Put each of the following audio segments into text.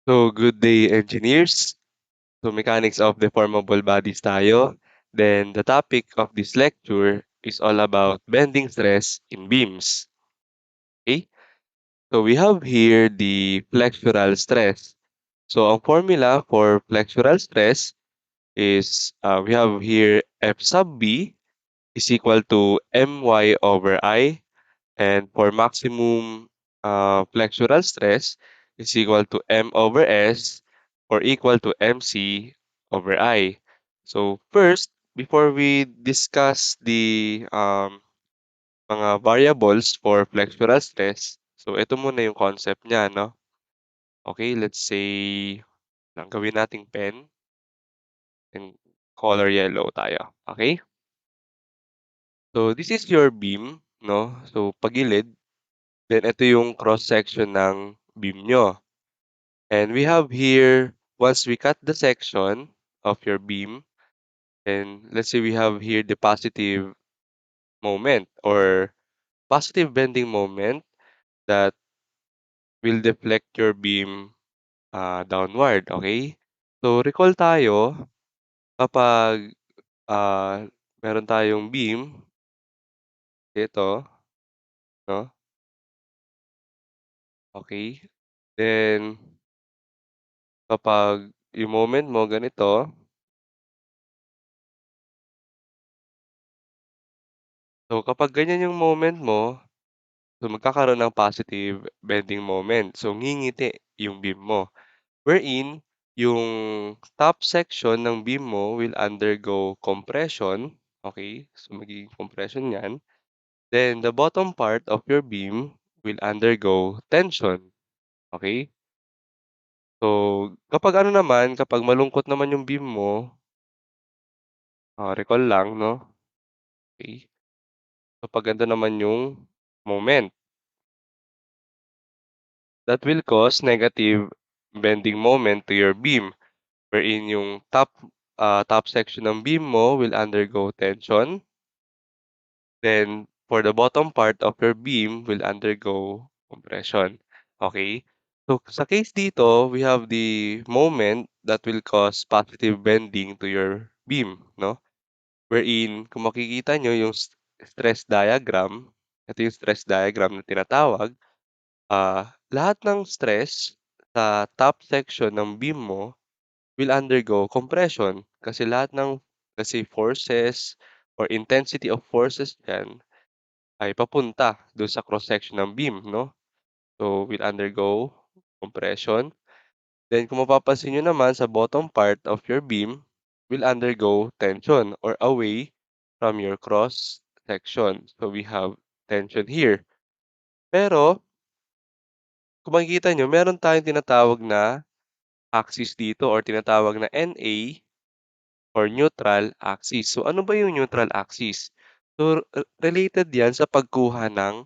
So, good day, engineers. So, mechanics of deformable bodies tayo. Then, the topic of this lecture is all about bending stress in beams. Okay? So, we have here the flexural stress. So, ang formula for flexural stress is we have here F sub B is equal to My over I. And for maximum flexural stress is equal to M over S or equal to MC over I. So first, before we discuss the mga variables for flexural stress, so ito muna yung concept niya, no? Okay, let's say, lang gawin nating pen and color yellow tayo. Okay? So this is your beam, no? So pagilid, then ito yung cross-section ng beam nyo. And we have here, once we cut the section of your beam, and let's say we have here the positive moment or positive bending moment that will deflect your beam downward, okay? So recall tayo kapag meron tayong beam, ito, no? Okay? Then kapag yung moment mo ganito, so kapag ganyan yung moment mo, so, magkakaroon ng positive bending moment. So, ngingiti yung beam mo. Wherein, yung top section ng beam mo will undergo compression. Okay? So, magiging compression yan. Then, the bottom part of your beam will undergo tension. Okay? So, kapag ano naman, kapag malungkot naman yung beam mo, recall lang, no? Okay? Kapag ganda naman yung moment, that will cause negative bending moment to your beam. Wherein yung top section ng beam mo will undergo tension. Then, for the bottom part of your beam will undergo compression. Okay? So, sa case dito, we have the moment that will cause positive bending to your beam, no? Wherein, kung makikita nyo yung stress diagram, ito yung stress diagram na tinatawag, lahat ng stress sa top section ng beam mo will undergo compression kasi forces or intensity of forces diyan ay papunta dun sa cross section ng beam, no? So, will undergo compression. Then kung mapapansin niyo naman sa bottom part of your beam will undergo tension or away from your cross section. So, we have tension here. Pero kung makikita niyo meron tayong tinatawag na axis dito or tinatawag na NA or neutral axis. So, ano ba yung neutral axis? So, related yan sa pagkuha ng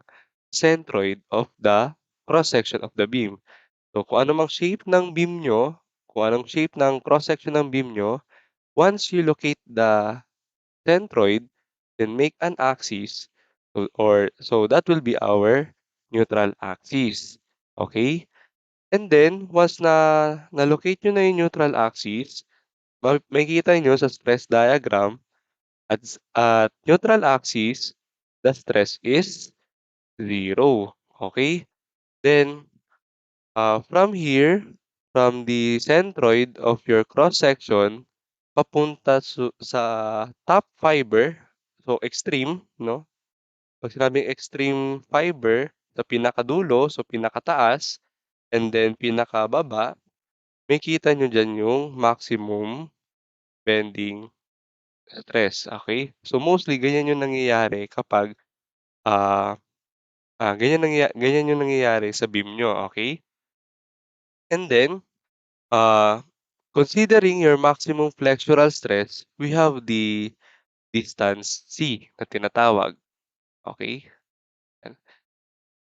centroid of the cross-section of the beam. So, kung ano mang shape ng beam nyo, kung anong shape ng cross-section ng beam nyo, once you locate the centroid, then make an axis, so that will be our neutral axis. Okay? And then, once na-locate nyo na yung neutral axis, makikita nyo sa stress diagram at neutral axis, the stress is 0. Okay? Then, from here, from the centroid of your cross-section, papunta sa top fiber, so extreme, no? Pag sinabing extreme fiber, sa pinakadulo, so pinakataas, and then pinakababa, makikita nyo dyan yung maximum bending stress, okay? So mostly ganyan yung nangyayari kapag ah ganyan yung nangyayari sa beam niyo, okay? And then, ah, considering your maximum flexural stress, we have the distance C na tinatawag, okay?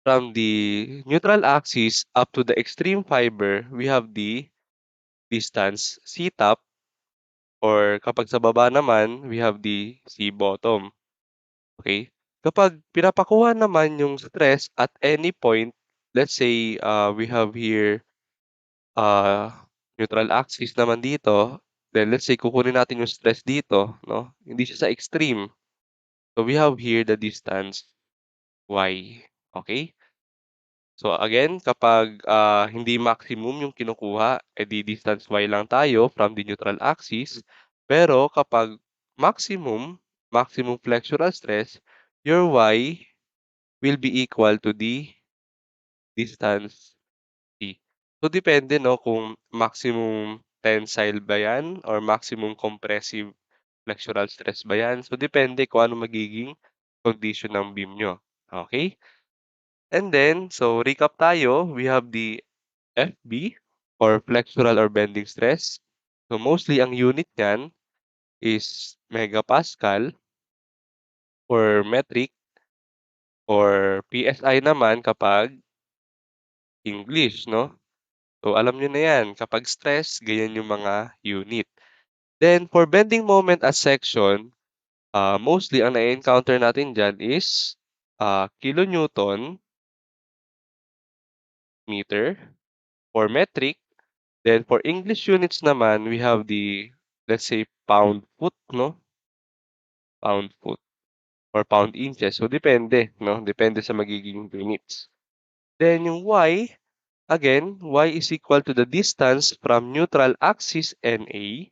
From the neutral axis up to the extreme fiber, we have the distance C top or kapag sa baba naman, we have the C bottom. Okay? Kapag pinapakuha naman yung stress at any point, let's say we have here neutral axis naman dito, then let's say kukunin natin yung stress dito, 'no? Hindi siya sa extreme. So we have here the distance y, okay? So again, kapag, hindi maximum yung kinukuha, di distance y lang tayo from the neutral axis. Pero kapag maximum flexural stress, your y will be equal to the distance t. So depende 'no, kung maximum tensile ba 'yan or maximum compressive flexural stress ba 'yan. So depende kung ano magiging condition ng beam niyo, okey? And then, so recap tayo, we have the FB or flexural or bending stress. So mostly ang unit niyan is megapascal or metric or PSI naman kapag English 'no. So alam niyo na 'yan, kapag stress ganyan yung mga unit. Then for bending moment as section, mostly ang na-e-encounter natin diyan is, kilonewton meter for metric. Then for English units naman, we have the, let's say, pound foot 'no, pound foot or pound inches. So depende 'no, depende sa magiging units. Then yung Y, again, Y is equal to the distance from neutral axis NA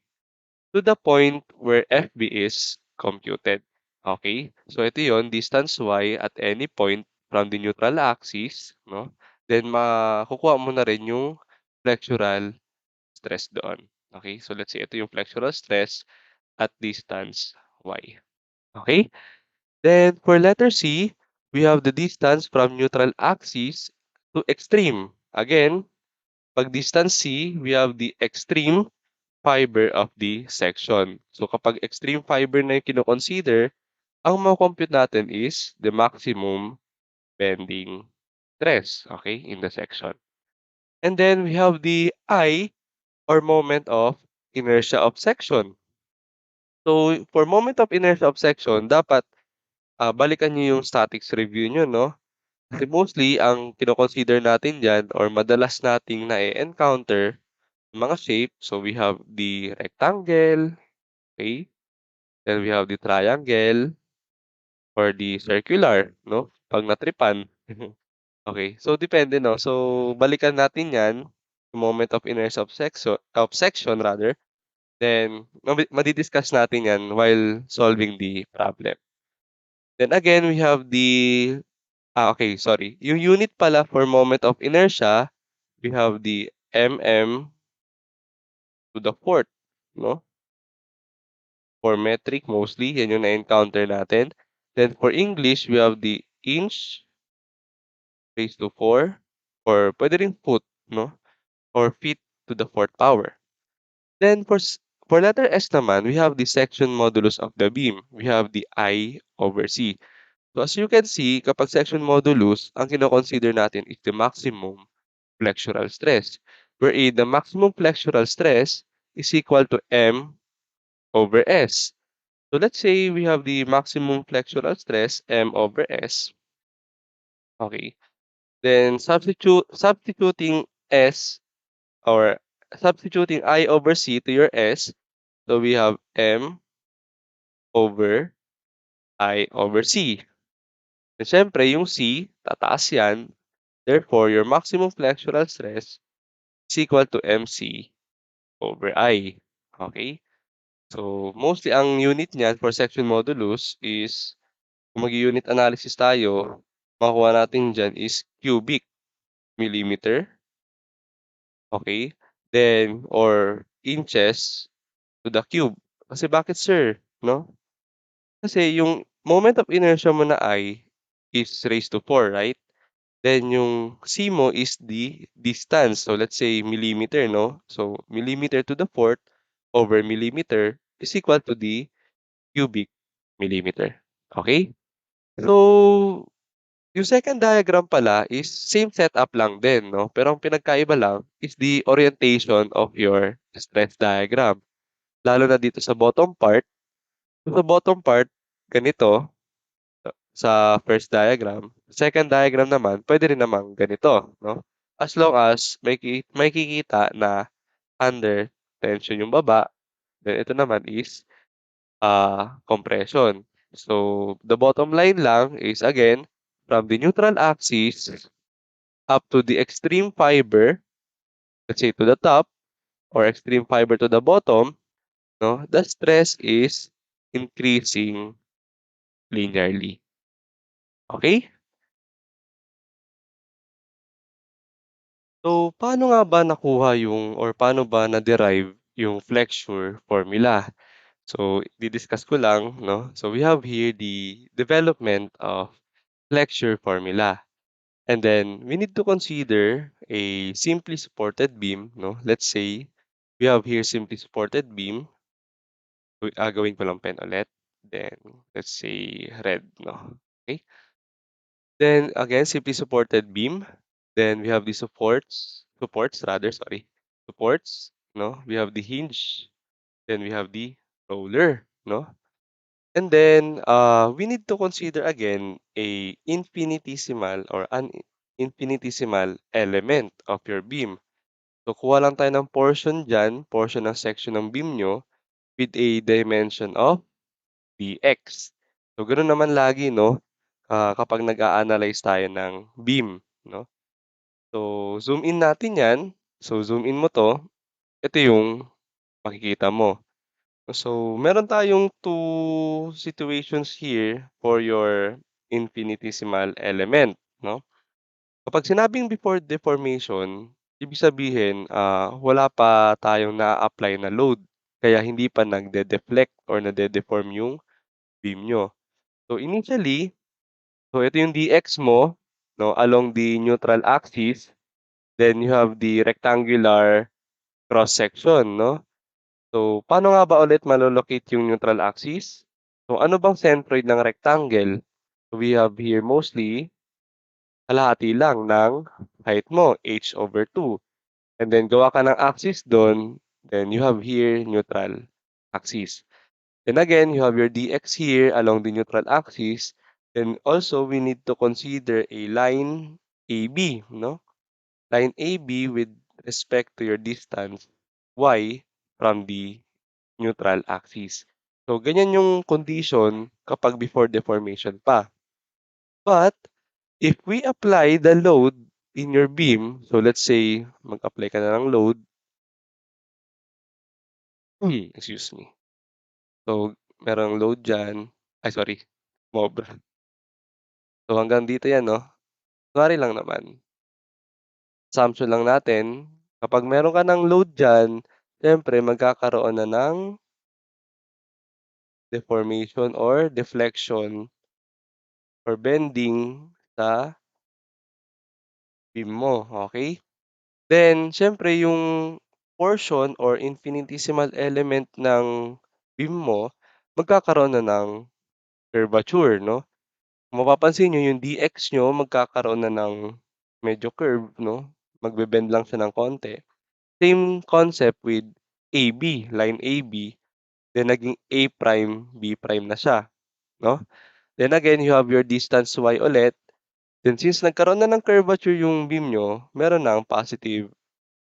to the point where FB is computed. Okay? So ito yon, distance Y at any point from the neutral axis, no? Then makukuha mo na rin yung flexural stress doon. Okay? So let's say ito yung flexural stress at distance Y. Okay? Then for letter C, we have the distance from neutral axis to extreme. Again, pag distance C, we have the extreme fiber of the section. So kapag extreme fiber na yung kino-consider, ang ma-compute natin is the maximum bending stress, okay, in the section. And then we have the I or moment of inertia of section. So for moment of inertia of section, dapat balikan niyo yung statics review niyo, no? Kasi mostly ang kino-consider natin diyan or madalas nating na-e-encounter mga shape. So we have the rectangle, okay? Then we have the triangle or the circular, no? Pag natripan. Okay, so depende, no? So balikan natin 'yan, moment of inertia of section rather, then madi-discuss natin 'yan while solving the problem. Then again, we have the okay, sorry. Yung unit pala for moment of inertia, we have the mm to the fourth, no? For metric mostly, yan yung na-encounter natin. Then for English, we have the inch raised to 4 or pwede ring foot, no? Or feet to the fourth power. Then for letter S naman, we have the section modulus of the beam. We have the I over C. So as you can see, kapag section modulus, ang kino-consider natin is the maximum flexural stress, wherein the maximum flexural stress is equal to M over S. So let's say we have the maximum flexural stress, M over S. Okay. Then substituting S or substituting I over C to your S. So we have M over I over C. And syempre, yung C, tataas yan. Therefore, your maximum flexural stress is equal to MC over I. Okay? So, mostly ang unit niyan for section modulus is, kung mag-unit analysis tayo, makuha natin dyan is cubic millimeter. Okay? Then, or inches to the cube. Kasi bakit sir? No? Kasi yung moment of inertia mo na I is raised to 4, right? Then yung C mo is the distance. So let's say millimeter, no? So millimeter to the fourth over millimeter is equal to the cubic millimeter. Okay? So yung second diagram pala is same setup lang din, no? Pero ang pinagkaiba lang is the orientation of your stress diagram. Lalo na dito sa bottom part. Sa bottom part, ganito, sa first diagram. Second diagram naman, pwede rin namang ganito, no? as long as makikita na under tension yung baba, then ito naman is, compression. So, the bottom line lang is again, from the neutral axis up to the extreme fiber, let's say to the top or extreme fiber to the bottom, no, the stress is increasing linearly. Okay? So, paano nga ba nakuha yung or paano ba na-derive yung flexure formula? So, di-discuss ko lang, no? So, we have here the development of flexure formula. And then, we need to consider a simply supported beam, no? Let's say, we have here simply supported beam. Gawin ko lang pen ulit. Then, let's say red, no? Okay? Then, again, simply supported beam. Then, we have the supports rather, sorry. Supports, no? We have the hinge. Then, we have the roller, no? And then, we need to consider again a infinitesimal or an infinitesimal element of your beam. So, kuha lang tayo ng portion dyan, portion ng section ng beam nyo with a dimension of dx. So, ganoon naman lagi, no? Kapag nag-a-analyze tayo ng beam, no? So, zoom in natin yan. So, zoom in mo to. Ito yung makikita mo. So, meron tayong two situations here for your infinitesimal element, no? Kapag sinabing before deformation, ibig sabihin, wala pa tayong na-a-apply na load, kaya hindi pa nagde-deflect or nade-deform yung beam nyo. So, initially, so ito yung dx mo, no, along the neutral axis, then you have the rectangular cross section, no? So, paano nga ba ulit malolocate yung neutral axis? So, ano bang centroid ng rectangle? So, we have here mostly kalahati lang ng height mo, h/2. And then, gawa ka ng axis doon, then you have here neutral axis. Then again, you have your dx here along the neutral axis. Then also, we need to consider a line AB, no? Line AB with respect to your distance y from the neutral axis. So, ganyan yung condition kapag before deformation pa. But, if we apply the load in your beam, so let's say, mag-apply ka na ng load, excuse me. So, merong load dyan, ay sorry, mob. So, hanggang dito yan, no? Kunwari lang naman, assumption lang natin, kapag meron ka ng load dyan, siyempre magkakaroon na ng deformation or deflection or bending sa beam mo, okay? Then, siyempre yung portion or infinitesimal element ng beam mo, magkakaroon na ng curvature, no? Kung mapapansin niyo yung dx niyo magkakaroon na ng medyo curve, no? Magbe-bend lang siya ng konti. Same concept with AB, line AB, then naging A prime, B prime na siya, no? Then again, you have your distance y ulit. Then since nagkaroon na ng curvature yung beam niyo, meron ng positive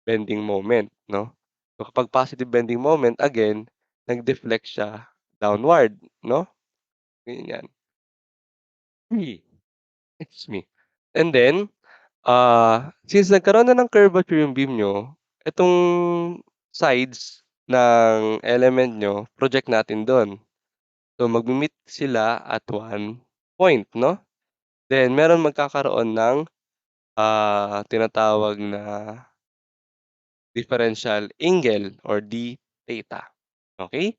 bending moment, no? So kapag positive bending moment, again, nag-deflect siya downward, no? Ganyan. Excuse me. And then, since nagkaroon na ng curvature yung beam niyo, itong sides ng element niyo, project natin dun. So magme-meet sila at one point, no? Then meron magkakaroon ng, tinatawag na differential angle or d theta, okey?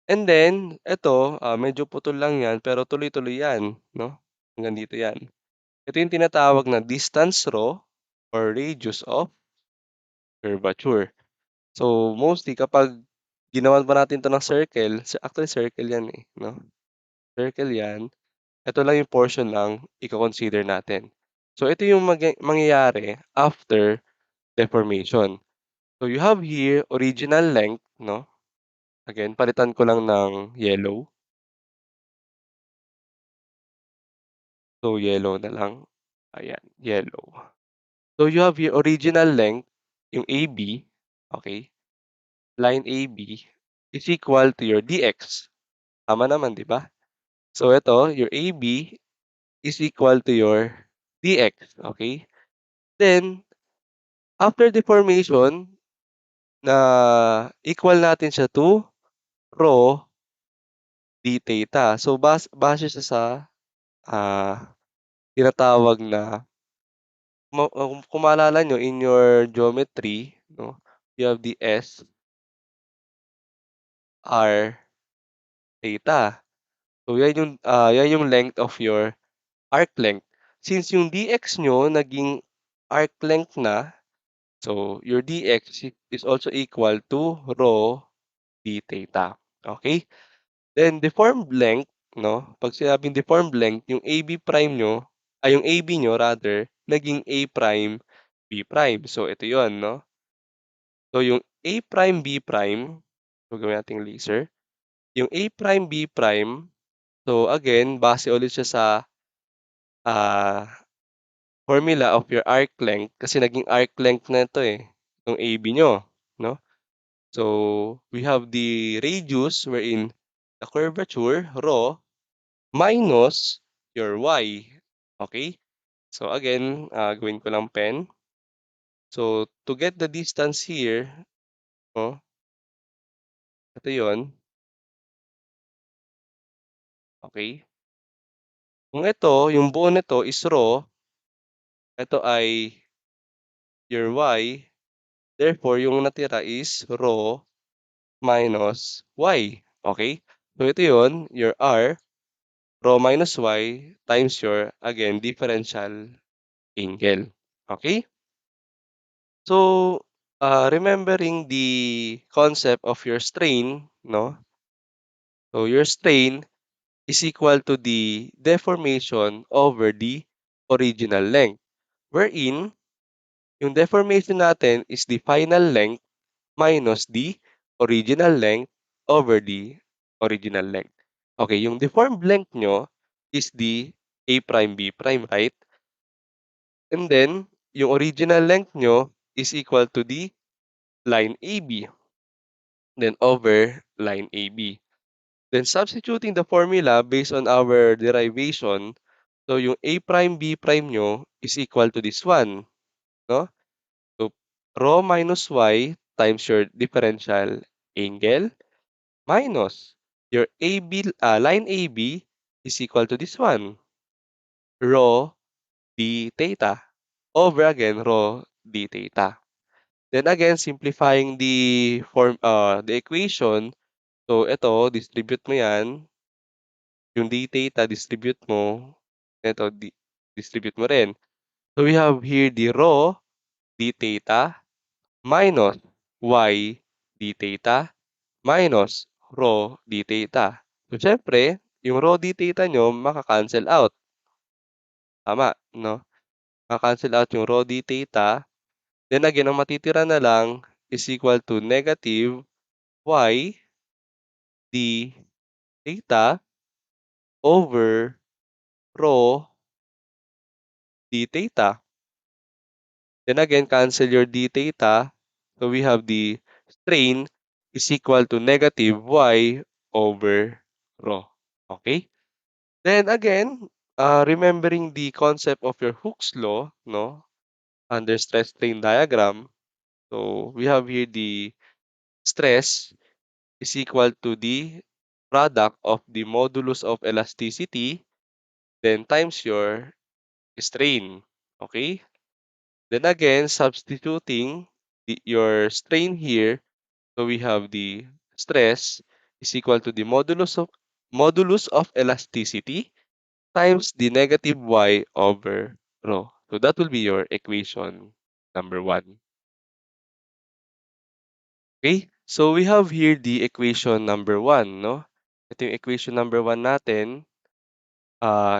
And then eto, medyo putol lang 'yan pero tuloy-tuloy 'yan, 'no? Hanggang dito 'yan. Ito yung tinatawag na distance rho or radius of curvature. So, mostly kapag ginawan pa natin 'to ng circle, actually circle 'yan, eh, 'no? Circle 'yan, ito lang yung portion lang iko-consider natin. So, ito yung mangyayari after deformation. So, you have here original length, 'no? Again, palitan ko lang ng yellow. So, yellow na lang. Ayan, yellow. So you have your original length, yung AB, okay? Line AB is equal to your DX. Tama naman, di ba? So ito, your AB is equal to your DX, okay? Then, after deformation, na equal natin siya to rho d theta. So, base siya sa tinatawag na, kung maalala nyo in your geometry, no, you have the S, R, theta. So, yan yung length of your arc length. Since yung dx nyo naging arc length na, so your dx is also equal to rho d theta. Okay? Then deformed length, no? Pag sinabing deformed length, yung AB prime nyo, ay yung AB nyo rather, naging A prime, B prime. So ito 'yon, no? So yung A prime, B prime, so gawin nating laser. Yung A prime, B prime, so again, base ulit siya sa ah, formula of your arc length kasi naging arc length na ito eh, yung AB nyo, no? So we have the radius wherein the curvature, rho, minus your y. Okay? So again, gawin ko lang pen. So to get the distance here, oh, ito yon. Okay? Kung ito, yung buo nito is rho, ito ay your y. Therefore, yung natira is rho minus y. Okay? So ito yon, your r, rho minus y times your, again, differential angle. Okay? So, remembering the concept of your strain, no? So, your strain is equal to the deformation over the original length. Wherein, yung deformation natin is the final length minus the original length over the original length. Okay, yung deformed length nyo is the A prime B prime, right? And then, yung original length nyo is equal to the line AB, then over line AB. Then substituting the formula based on our derivation, so yung A prime B prime nyo is equal to this one, no? So rho minus y times your differential angle minus your line AB is equal to this one, rho d theta over again rho d theta. Then again, simplifying the equation, so ito, distribute mo yan. Yung d theta, distribute mo. Ito, distribute mo rin. So we have here the rho d theta minus y d theta minus rho d theta. So syempre, yung rho d theta nyo maka-cancel out. Tama, no? Maka-cancel out yung rho d theta. Then again, ang matitira na lang is equal to negative y d theta over rho d theta. Then again, cancel your d theta. So we have the strain is equal to negative y over rho. Okay? Then again, remembering the concept of your Hooke's law, no, under stress strain diagram. So we have here the stress is equal to the product of the modulus of elasticity, then times your strain. Okay? Then again, substituting your strain here, so we have the stress is equal to the modulus of elasticity times the negative y over rho. So that will be your equation number 1. Okay? So we have here the equation number 1, no? Ito yung equation number 1 natin.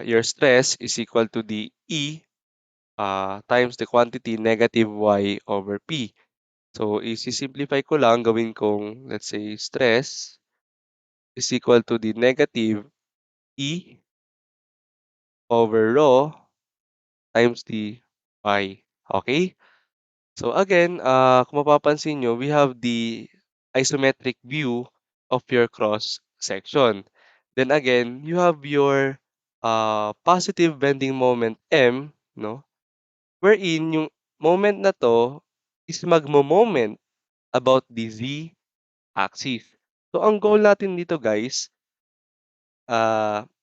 Your stress is equal to the E times the quantity negative y over P. So, isi-simplify ko lang, gawin kong, let's say, stress is equal to the negative E over rho times the y. Okay? So again, kung mapapansin nyo, we have the isometric view of your cross section. Then again, you have your positive bending moment M, no? Wherein yung moment na to is magmo-moment about the Z axis. So ang goal natin dito guys,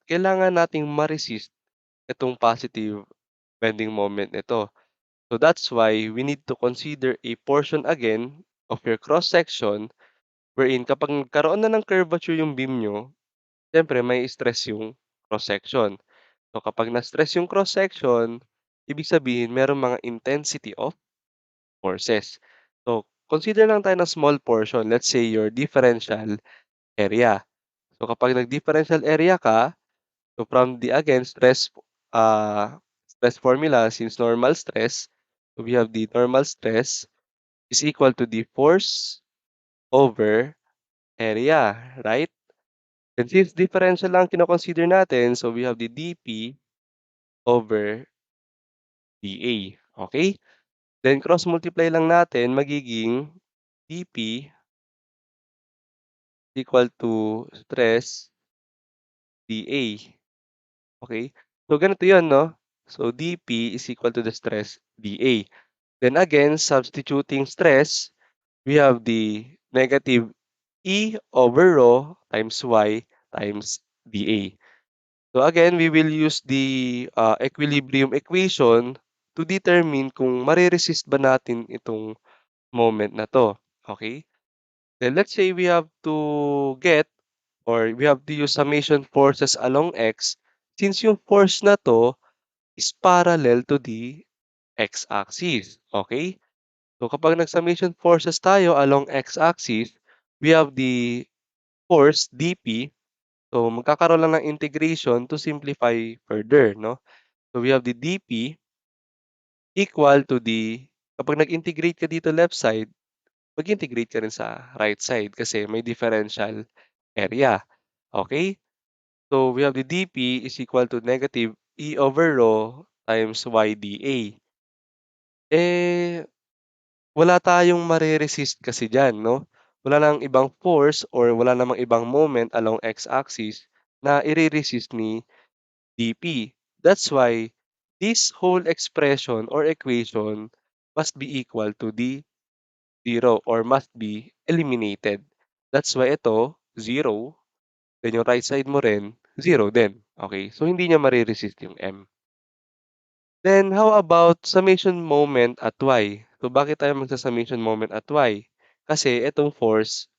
kailangan nating ma-resist itong positive bending moment nito. So that's why we need to consider a portion again of your cross section wherein kapag nagkaroon na ng curvature yung beam nyo, siyempre may stress yung cross section. So kapag na-stress yung cross section, ibig sabihin merong mga intensity of forces. So consider lang tayo ng small portion, let's say your differential area. So kapag nag-differential area ka, so from the again stress formula, since normal stress, so we have the normal stress is equal to the force over area, right? And since differential lang kino-consider natin, so we have the dP over dA. Okay? Then cross multiply lang natin, magiging dP equal to stress dA. Okay? So ganito 'yon, no? So dP is equal to the stress dA. Then again, substituting stress, we have the negative E over rho times Y times dA. So again, we will use the equilibrium equation to determine kung mare-resist ba natin itong moment na 'to, okay? Then let's say we have to get or we have to use summation forces along X since yung force na 'to is parallel to the X-axis, okay? So kapag nag-summation forces tayo along X-axis, we have the force dP. So magkakaroon lang ng integration to simplify further, no? So we have the dP equal to the kapag nag-integrate ka dito left side, mag-integrate ka rin sa right side kasi may differential area. Okay? So we have the dP is equal to negative E over rho times Y dA. Eh, wala tayong mare-resist kasi diyan, no? Wala nang ibang force or wala namang ibang moment along x-axis na ire-resist ni dP. That's why this whole expression or equation must be equal to the zero or must be eliminated. That's why ito, zero, then yung right side mo rin, zero din. Okay? So, hindi niya mare-resist yung M. Then, how about summation moment at Y? So, bakit tayo magsa-summation moment at Y? Kasi itong force,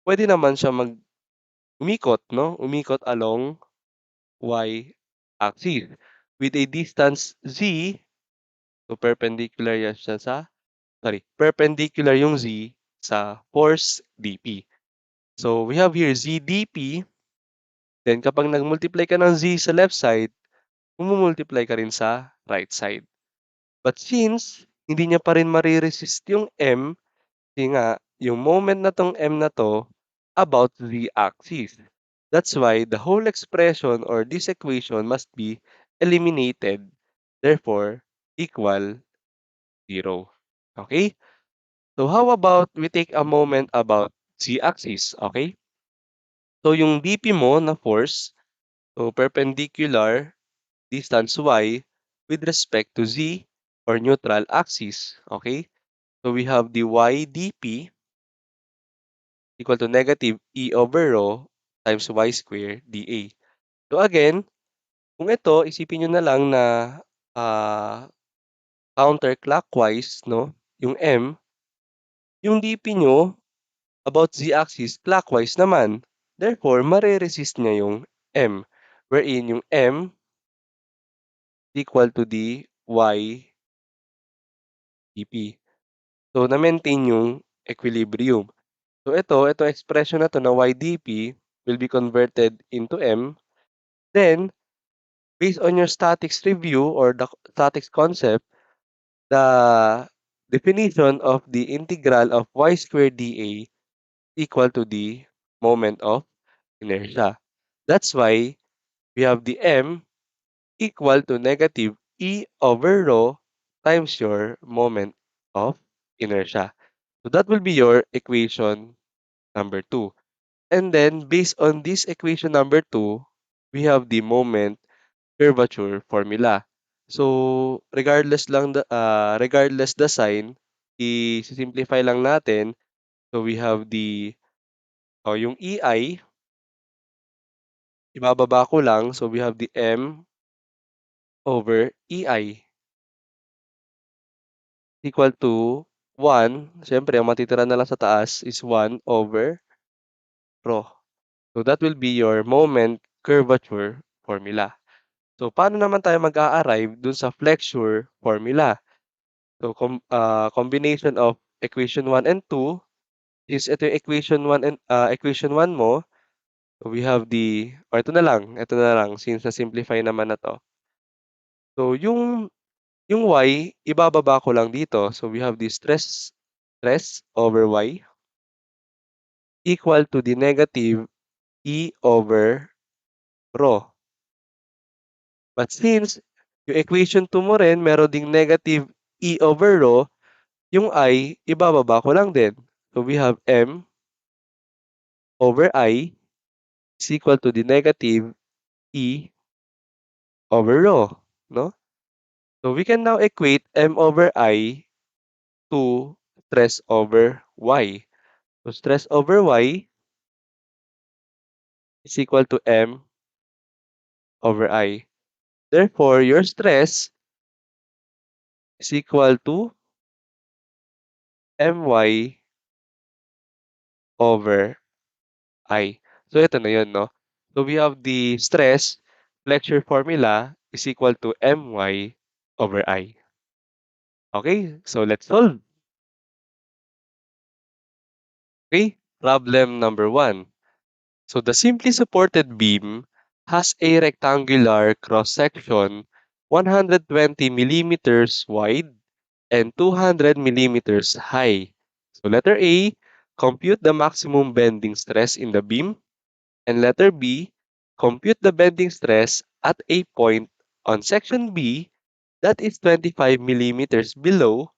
pwede naman siya umikot, no? Umikot along Y axis with a distance Z, so perpendicular yan siya perpendicular yung Z sa force dP. So, we have here Z dP, then kapag nag-multiply ka ng Z sa left side, multiply ka rin sa right side. But since hindi niya pa rin mare-resist yung M, kasi nga, yung moment na tong M na to, about Z axis. That's why the whole expression or this equation must be eliminated, therefore, equal zero. Okay? So how about we take a moment about Z-axis, okay? So yung dP mo na force, so perpendicular distance y with respect to Z or neutral axis, okay? So we have the y dP equal to negative E over rho times y square dA. So again, kung ito, isipin nyo na lang na ah, counterclockwise, no? Yung M, yung dP nyo about z-axis clockwise naman. Therefore, mare-resist niya yung M, wherein yung M equal to the Y dP. So, na-maintain yung equilibrium. So, ito expression na to na Y dP will be converted into M. Then, based on your statics review or the statics concept, the definition of the integral of y squared dA equal to the moment of inertia. That's why we have the M equal to negative E over rho times your moment of inertia. So that will be your equation number 2. And then based on this equation number 2, we have the moment curvature formula. So regardless the sign, i-simplify lang natin. So we have yung EI, ibababa ko lang. So we have the M over EI equal to 1. Siyempre, ang matitira na lang sa taas is 1 over rho. So that will be your moment curvature formula. So paano naman tayo mag-a-arrive dun sa flexure formula? So combination of equation 1 and 2 is ito yung equation 1 mo. So we have ito na lang since na-simplify naman na 'to. So yung y ibababa ko lang dito. So we have the stress over y equal to the negative E over rho. But since yung equation 2 mo rin meron ding negative E over rho, yung I ibababa ko lang din. So we have M over I is equal to the negative E over rho, no? So we can now equate M over I to stress over Y. So stress over Y is equal to M over I. Therefore, your stress is equal to My over I. So ito na yun, no? So we have the stress flexure formula is equal to My over I. Okay, so let's solve. Okay, problem number 1. So the simply supported beam has a rectangular cross-section 120 millimeters wide and 200 millimeters high. So letter A, compute the maximum bending stress in the beam. And letter B, compute the bending stress at a point on section B that is 25 millimeters below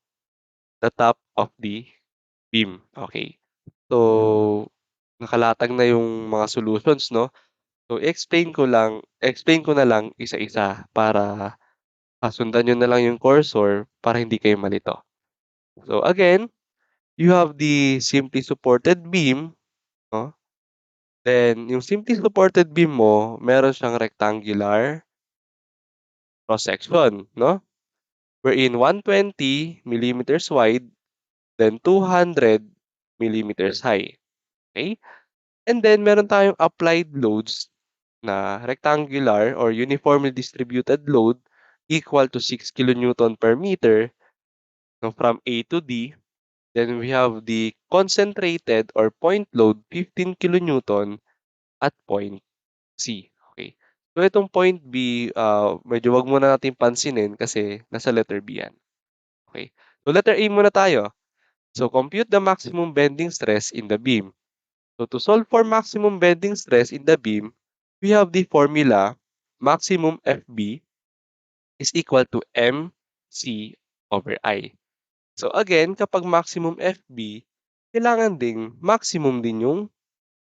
the top of the beam. Okay. So, nakalatag na yung mga solutions, no? So, explain ko na lang isa-isa para sundan nyo na lang yung cursor para hindi kayo malito. So, again, you have the simply supported beam, no? Then, yung simply supported beam mo, meron siyang rectangular cross-section, no? Wherein 120 millimeters wide, then 200 millimeters high. Okay? And then, meron tayong applied loads na rectangular or uniformly distributed load equal to 6 kilonewton per meter, no, from A to D. Then we have the concentrated or point load 15 kilonewton at point C. Okay. So itong point B, medyo wag muna natin pansinin kasi nasa letter B yan. Okay. So letter A muna tayo. So compute the maximum bending stress in the beam. So to solve for maximum bending stress in the beam, we have the formula maximum FB is equal to MC over I. So again, kapag maximum FB, kailangan ding maximum din yung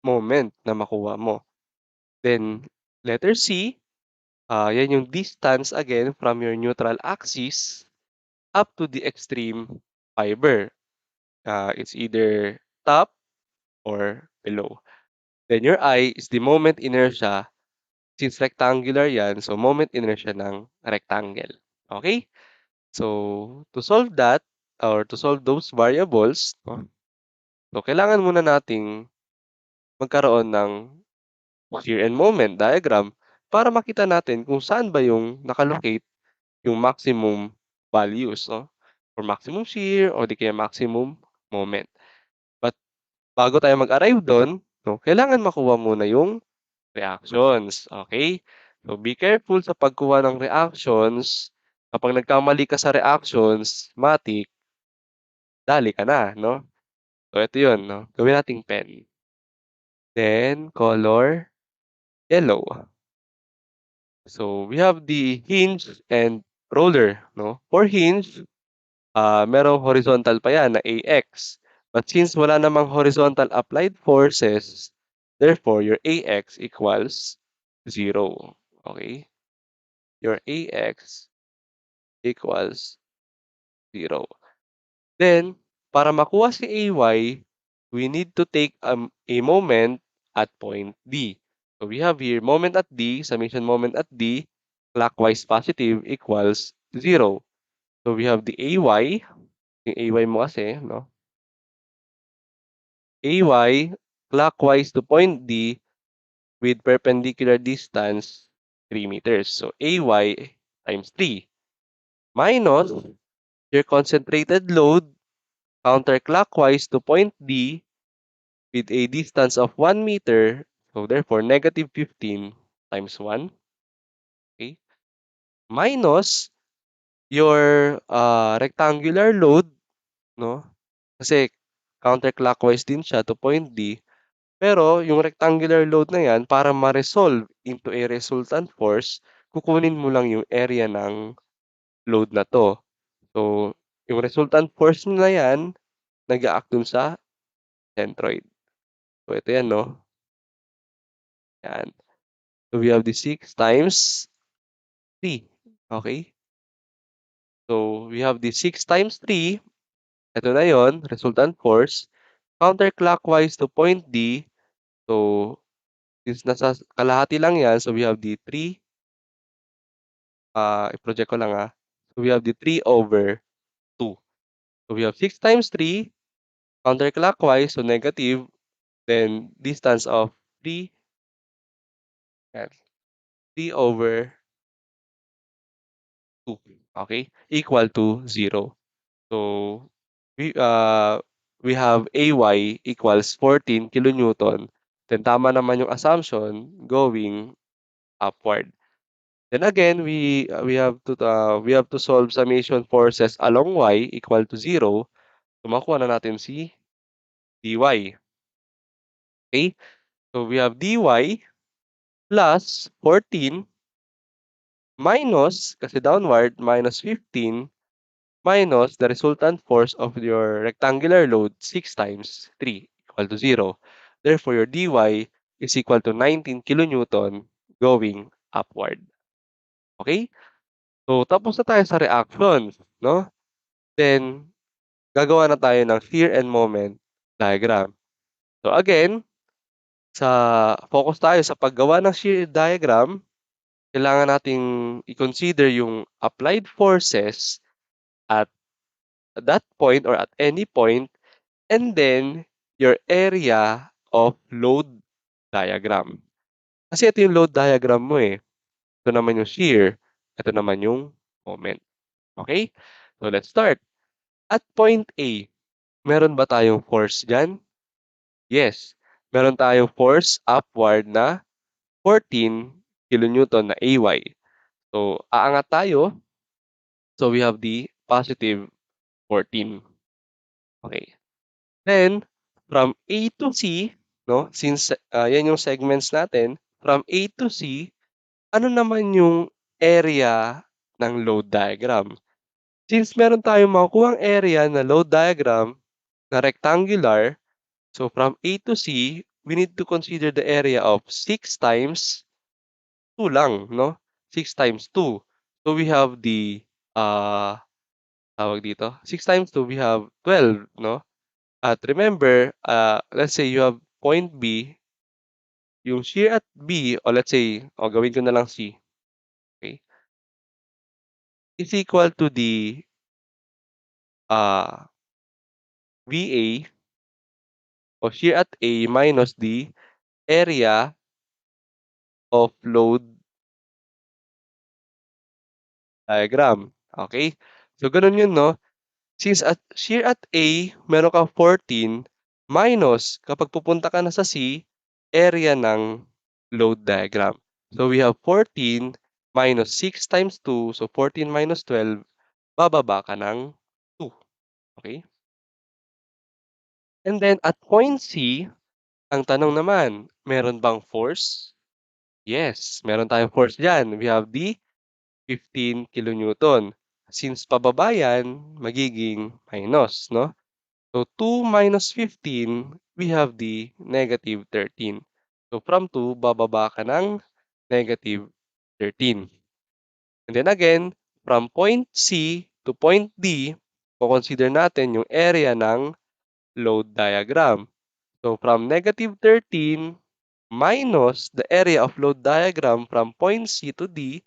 moment na makuha mo. Then letter C, yan yung distance again from your neutral axis up to the extreme fiber. It's either top or below. Then your I is the moment inertia. Since rectangular yan, so moment inertia ng rectangle. Okay? So, to solve that, or to solve those variables, no, so kailangan muna nating magkaroon ng shear and moment diagram para makita natin kung saan ba yung nakalocate yung maximum values, no? Or maximum shear o di kaya maximum moment. But bago tayo mag-arrive doon, no, kailangan makuha muna yung reactions. Okay? So be careful sa pagkuha ng reactions. Kapag nagkamali ka sa reactions, matik, dali ka na, no? So ito 'yun, no? Gawin nating pen. Then color yellow. So we have the hinge and roller, no? For hinge, merong horizontal pa yan na AX. But since wala namang horizontal applied forces, therefore your AX equals 0. Okay? Your AX equals 0. Then, para makuha si AY, we need to take a moment at point D. So we have here moment at D, summation moment at D, clockwise positive equals 0. So we have the AY, yung AY mo kasi, no? AY clockwise to point D with perpendicular distance 3 meters. So AY times 3 minus your concentrated load counterclockwise to point D with a distance of 1 meter. So therefore, negative 15 times 1. Okay? Minus your rectangular load, no? Kasi counterclockwise din siya to point D. Pero yung rectangular load na yan, para ma-resolve into a resultant force, kukunin mo lang yung area ng load na to. So, yung resultant force na yan, nag-a-act dun sa centroid. So, ito yan, no? Yan. So, we have the 6 times 3. Okay? So, we have the 6 times 3. Ito na yon, resultant force. Counterclockwise to point D. So, since nasa kalahati lang yan, so we have the 3. I-project ko lang So, we have the 3 over 2. So, we have 6 times 3. Counterclockwise, so negative. Then, distance of 3. Yan. 3 over 2. Okay? Equal to 0. So, we uh, we have AY equals 14 kilonewton. Then tama naman yung assumption going upward. Then again, we have to solve summation forces along y equal to 0. So makuha na natin si dy. Okay? So we have dy plus 14 minus, kasi downward, minus 15 minus the resultant force of your rectangular load 6 times 3 equal to 0. Therefore, your dy is equal to 19 kilonewton going upward. Okay? So, tapos na tayo sa reaction, no? Then, gagawa na tayo ng shear and moment diagram. So, again, focus tayo sa paggawa ng shear diagram, kailangan nating i-consider yung applied forces at that point or at any point. And then, your area of load diagram. Kasi ito yung load diagram mo eh. Ito naman yung shear. Ito naman yung moment. Okay? So, let's start. At point A, meron ba tayong force dyan? Yes. Meron tayong force upward na 14 kilonewton na AY. So, aangat tayo. So, we have the positive 14. Okay. Then, from A to C, no, since yan yung segments natin, from A to C, ano naman yung area ng load diagram? Since meron tayong makukuhang area na load diagram na rectangular, so from A to C, we need to consider the area of 6 times 2 lang, no? 6 times 2. So we have the, uh, tawag dito, 6 times 2, we have 12, no? At remember, let's say you have point B, yung shear at B, o let's say, o gawin ko na lang C, okay, is equal to the uh, VA o shear at A minus the area of load diagram. Okay? So, ganun yun, no? Since at shear at A, meron kang 14 minus, kapag pupunta ka na sa C, area ng load diagram. So, we have 14 minus 6 times 2. So, 14 minus 12, bababa ka ng 2. Okay? And then, at point C, ang tanong naman, meron bang force? Yes, meron tayong force dyan. We have the 15 kilonewton. Since pababa yan, magiging minus, no? So 2 minus 15, we have the negative 13. So from 2, bababa ka ng negative 13. And then again, from point C to point D, consider natin yung area ng load diagram. So from negative 13 minus the area of load diagram from point C to D,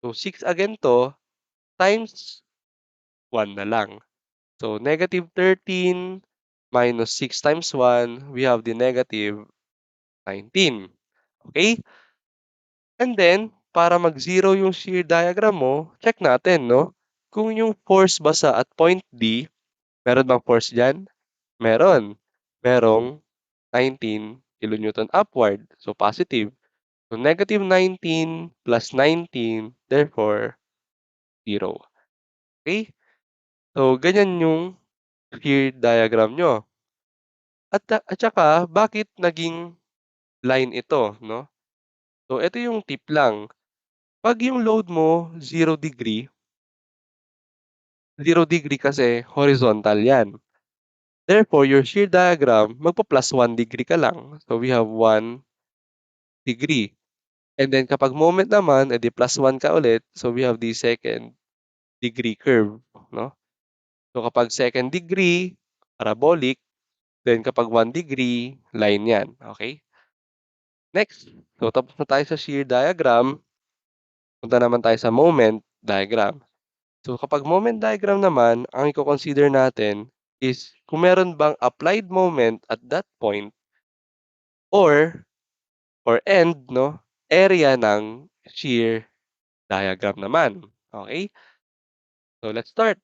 so 6 again to, times 1 na lang. So negative 13 minus 6 times 1, we have the negative 19. Okay? And then, para mag-zero yung shear diagram mo, check natin, no? Kung yung force ba at point D, meron bang force dyan? Meron. Merong 19 kilonewton upward. So, positive. So, negative 19 plus 19, therefore, 0. Okay? So, ganyan yung shear diagram nyo. At saka, bakit naging line ito, no? So, ito yung tip lang. Pag yung load mo, 0 degree kasi horizontal yan. Therefore, your shear diagram, magpa-plus 1 degree ka lang. So, we have 1 degree. And then, kapag moment naman, edi plus 1 ka ulit. So, we have the second degree curve. No? So, kapag second degree, parabolic. Then, kapag 1 degree, line yan. Okay? Next. So, tapos na tayo sa shear diagram. Punta naman tayo sa moment diagram. So, kapag moment diagram naman, ang i-consider natin is kung meron bang applied moment at that point or end, no, area ng shear diagram naman. Okay? So, let's start.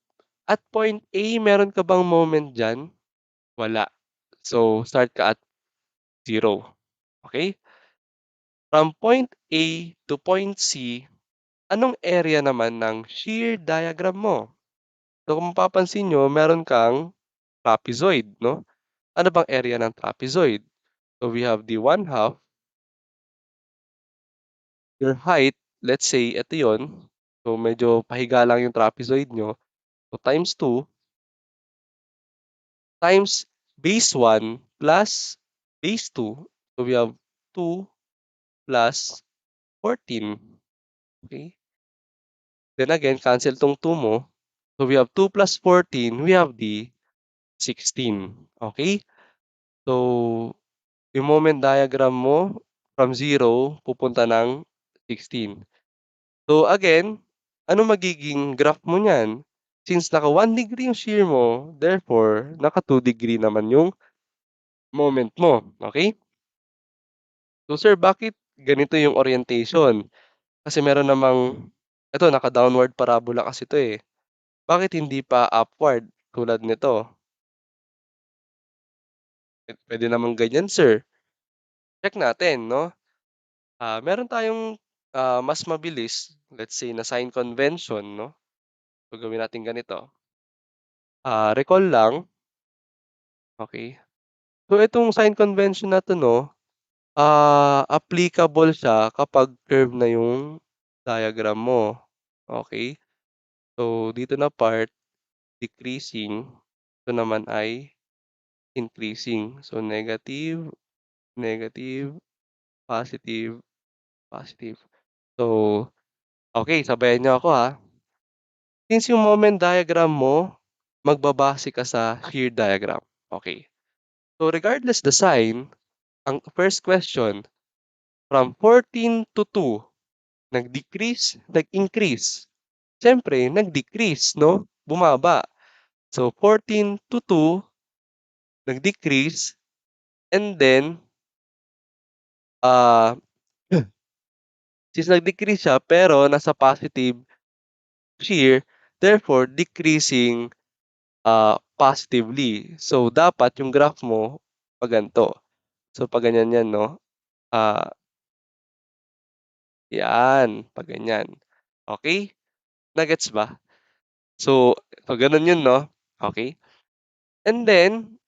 At point A, meron ka bang moment dyan? Wala. So, start ka at 0. Okay? From point A to point C, anong area naman ng shear diagram mo? So, kung mapapansin nyo, meron kang trapezoid, no? Ano bang area ng trapezoid? So, we have the 1/2, your height, let's say, ito yun. So, medyo pahiga lang yung trapezoid nyo. So, times 2 times base 1 plus base 2. So, we have 2 plus 14. Okay? Then again, cancel tong 2 mo. So, we have 2 plus 14. We have the 16. Okay? So, yung moment diagram mo, from 0, pupunta ng 16. So again, ano magiging graph mo niyan? Since naka 1 degree yung shear mo, therefore, naka 2 degree naman yung moment mo. Okay? So sir, bakit ganito yung orientation? Kasi meron namang, ito, naka-downward parabola kasi ito eh. Bakit hindi pa upward tulad nito? Pwede namang ganyan, sir. Check natin, no? Meron tayong mas mabilis, let's say, na sign convention, no? So gawin natin ganito. Recall lang, okay? So itong sign convention na 'to 'no, applicable siya kapag curve na yung diagram mo, okey? So dito na part, decreasing, ito naman ay increasing. So negative, negative, positive, positive. So, okey, sabayan niyo ako, ha. Since yung moment diagram mo, magbabase ka sa shear diagram, okey. So regardless the sign, ang first question, from 14 to 2, nag-decrease, nag-increase. Siyempre nag-decrease 'no, bumaba. So 14 to 2, nag-decrease and then, ah, since nag-decrease siya pero nasa positive shear, therefore decreasing, positively. So dapat yung graph mo pa ganito. So pa ganyan 'yan 'no, ah, 'yan, pa ganyan. Okey, na-gets ba? So, gano'n 'yun 'no, okey. And then,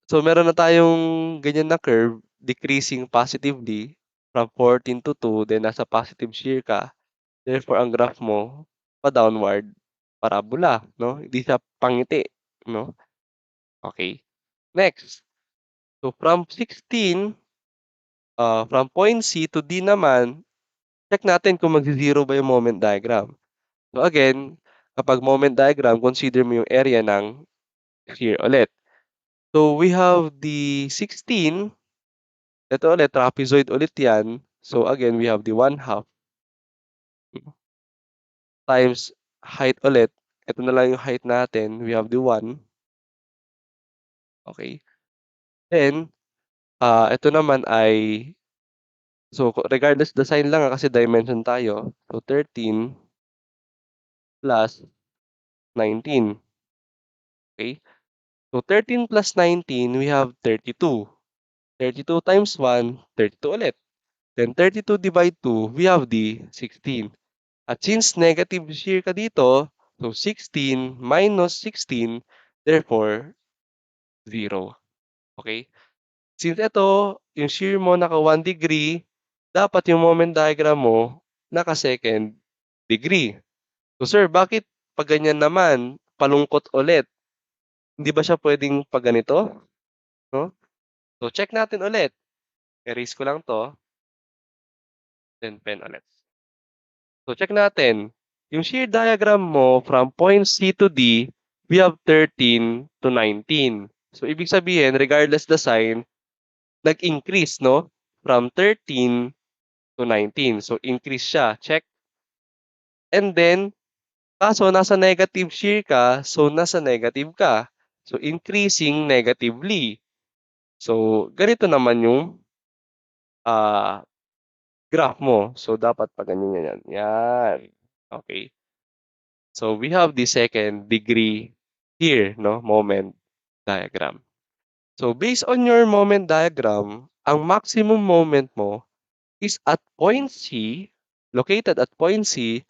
so meron na tayong ganyan na curve, decreasing positively from 14 to 2, then nasa positive shear ka. Therefore, ang graph mo pa-downward, parabola 'no, hindi siya pangiti 'no. Okay, next. So from point C to D naman, check natin kung magze-zero ba yung moment diagram. So again, kapag moment diagram, consider mo yung area ng sphere ulit. So we have the 16, ito ulit trapezoid ulit 'yan. So again, we have the 1/2 times height ulit. Ito na lang yung height natin, we have the 1, okey. Then, ito naman ay regardless the sign lang, kasi dimension tayo. So 13 plus 19, okey. So 13 plus 19, we have 32. 32 times 1, 32 ulit. Then 32 divide 2, we have the 16. At since negative shear ka dito, so 16 minus 16, therefore 0. Okay? Since ito, yung shear mo naka 1 degree, dapat yung moment diagram mo naka second degree. So sir, bakit 'pag ganyan naman palungkot ulit? Hindi ba siya puwedeng 'pag ganito, 'no? So check natin ulit. Erase ko lang 'to, then pen ulit. So check natin, yung shear diagram mo from point C to D, we have 13 to 19. So ibig sabihin regardless the sign, nag-increase 'no, from 13 to 19. So increase siya, check. And then kaso nasa negative shear ka, so nasa negative ka. So increasing negatively. So ganito naman yung, ah, graph mo. So dapat pa ganyan, 'yan. Okey. So we have the second degree here 'no, moment diagram. So based on your moment diagram, ang maximum moment mo is at point C, located at point C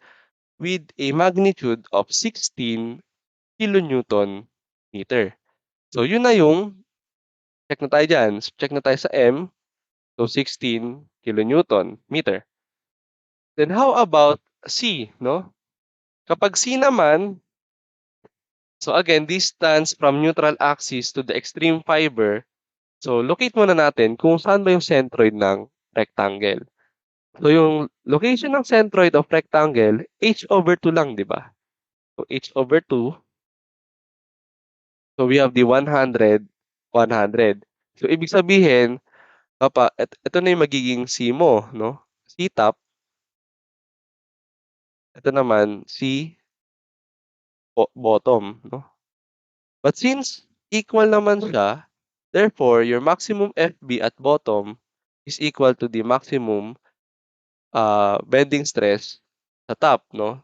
with a magnitude of 16 kilonewton meter. So yun na yung check na tayo diyan, check na tayo sa M, so 16 kilonewton meter. Then how about C 'no? Kapag C naman, so again, distance from neutral axis to the extreme fiber. So locate muna natin kung saan ba yung centroid ng rectangle. So yung location ng centroid of rectangle, h/2 lang, 'di ba? So h/2, so we have the 100, 100. So ibig sabihin, ito na yung magiging C mo 'no, C top, ito naman C bottom 'no. But since equal naman siya, therefore your maximum FB at bottom is equal to the maximum, bending stress sa top 'no.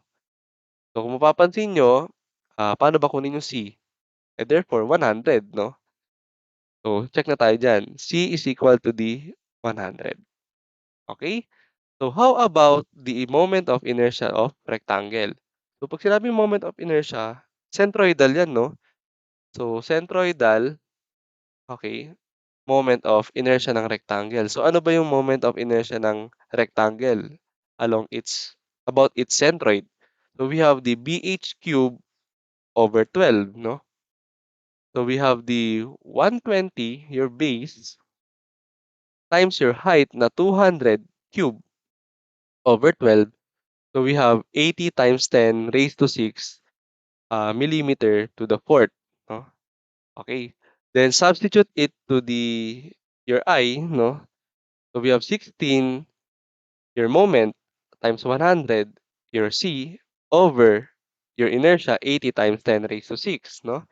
So kung mapapansin niyo, paano ba kunin yung C? Eh, therefore 100 'no. So check na tayo diyan, C is equal to the 100, okey? So how about the moment of inertia of rectangle? So 'pag sinabing moment of inertia, centroidal 'yan 'no. So centroidal, okey, moment of inertia ng rectangle. So ano ba yung moment of inertia ng rectangle along about its centroid? So we have the BH cube over 12 'no. So we have the 120, your base, times your height na 200 cube over 12. So we have 80 times 10 raised to 6 millimeter to the fourth, 'no. Okay. Then substitute it to your I 'no. So we have 16, your moment, times 100, your C, over your inertia, 80 times 10 raised to 6 'no.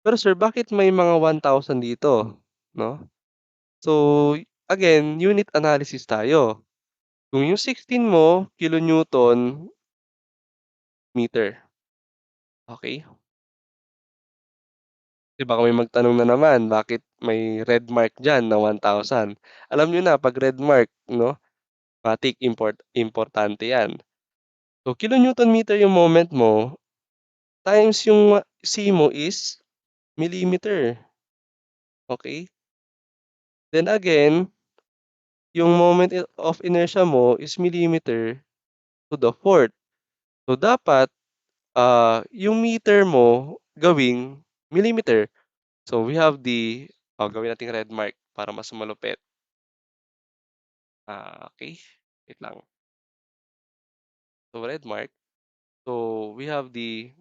Pero sir, bakit may mga 1,000 dito 'no? So, again, unit analysis tayo. Kung yung 16 mo kilonewton meter, okey? 'Di baka may magtanong na naman, bakit may red mark diyan na 1,000? Alam niyo na 'pag red mark 'no, matic importante 'yan. So, kilonewton meter yung moment mo, times yung C mo is millimeter, okey? Then again, yung moment of inertia mo is millimeter, to the fourth. So dapat, yung meter mo gawing millimeter. So we have gawin nating red mark para mas malupit. Okey, wait lang. So red mark. So we have the,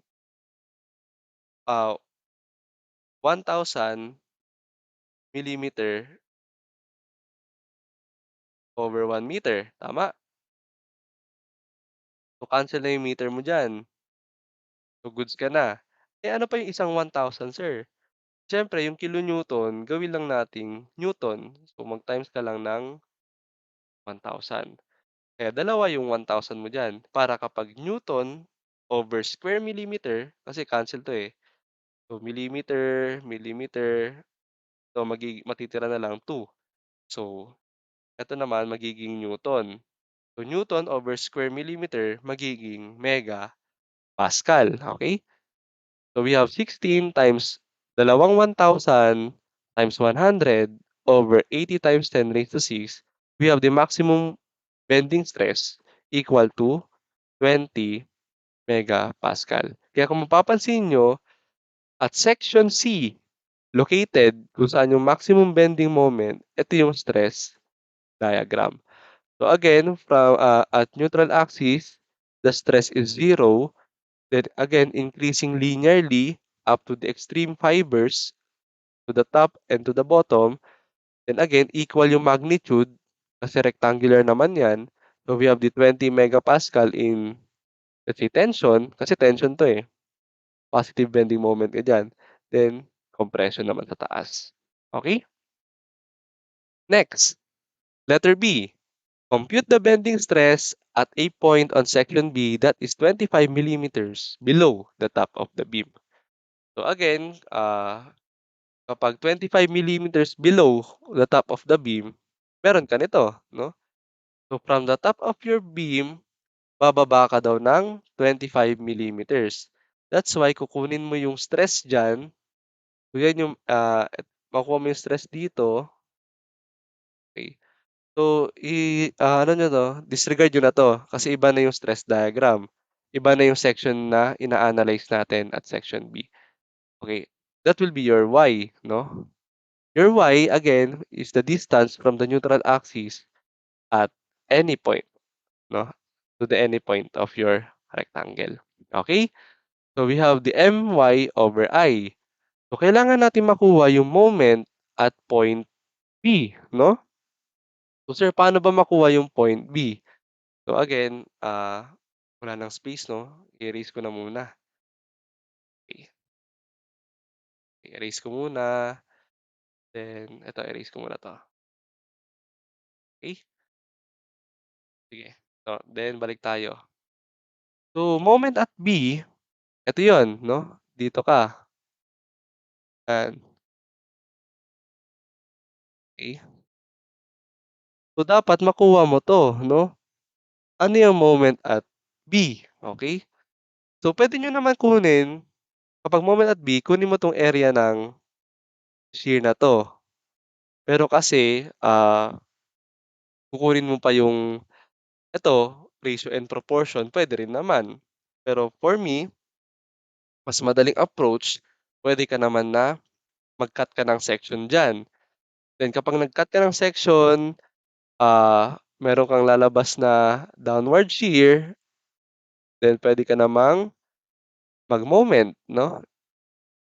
1,000 millimeter over 1 meter, tama? So cancel na yung meter mo diyan. So goods ka na. Eh, ano pa yung isang 1,000 sir? Siyempre yung kilonewton gawin lang nating newton. So mag-times ka lang ng 1,000. Kaya dalawa yung 1,000 mo diyan para kapag newton over square millimeter kasi cancel 'to, eh. So millimeter, millimeter, so matitira na lang 2. So eto naman magiging newton. So newton over square millimeter magiging megapascal, okey? So we have 16 times dalawang 1,000 times 100 over 80 times 10⁻⁶. We have the maximum bending stress equal to 20 megapascal. Kaya kung mapapansin niyo at section C, located kung saan yung maximum bending moment, ito yung stress diagram. So again, at neutral axis, the stress is 0. Then again, increasing linearly up to the extreme fibers, to the top and to the bottom. Then again, equal yung magnitude kasi rectangular naman yan. So we have the 20 megapascal in, let's say, tension, kasi tension to eh. Positive bending moment ka dyan. Then, compression naman sa taas. Okay? Next, letter B. Compute the bending stress at a point on section B that is 25 millimeters below the top of the beam. So again, kapag 25 millimeters below the top of the beam, meron ka nito, no? So from the top of your beam, bababa ka daw ng 25 millimeters. That's why kukunin mo yung stress diyan. So yan yung, makuha mo yung stress dito, okey. So ano niyo 'to, disregard niyo na 'to kasi iba na yung stress diagram. Iba na yung section na ina-analyze natin at section B. Okay, that will be your Y, 'no? Your Y again is the distance from the neutral axis at any point, 'no, to the any point of your rectangle. Okay? So we have the My over I. So kailangan natin makuha yung moment at point B, 'no? So sir, paano ba makuha yung point B? So again, wala ng space 'no, i-erase ko na muna. Okey, i-erase ko muna, then eto erase ko muna 'to. Okey, sige. So then balik tayo. So moment at B, eto yun 'no, dito ka, yan, okey. So dapat makuha mo 'to 'no, ano yung moment at B, okey? So puwede niyo naman kunin kapag moment at B, kunin mo 'tong area ng shear na 'to. Pero kasi, kukunin mo pa yung eto, ratio and proportion, puwede rin naman. Pero for me, mas madaling approach, puwede ka naman na mag-cut ka ng section diyan. Then kapag nag-cut ka ng section, meron kang lalabas na downward shear, then puwede ka namang mag-moment 'no,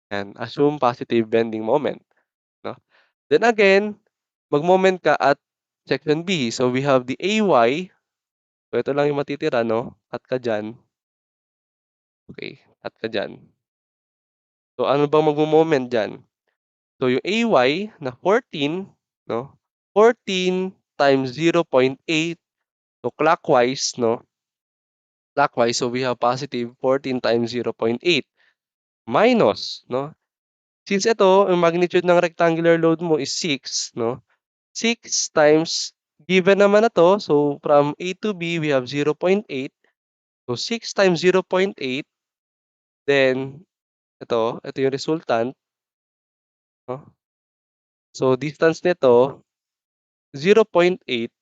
and assume positive bending moment 'no. Then again, mag-moment ka at section B. So we have the AY, so ito lang yung matitira 'no, cut ka diyan, okey, cut ka diyan. So ano bang magmo-moment diyan? So yung AY na 14 'no, 14 times 0.8, so clockwise 'no, clockwise, so we have positive 14 times 0.8 minus 'no, since ito yung magnitude ng rectangular load mo is 6 'no, 6 times given naman na 'to, so from A to B we have 0.8, so 6 times 0.8, then ito yung resultant 'no. So distance nito 0.8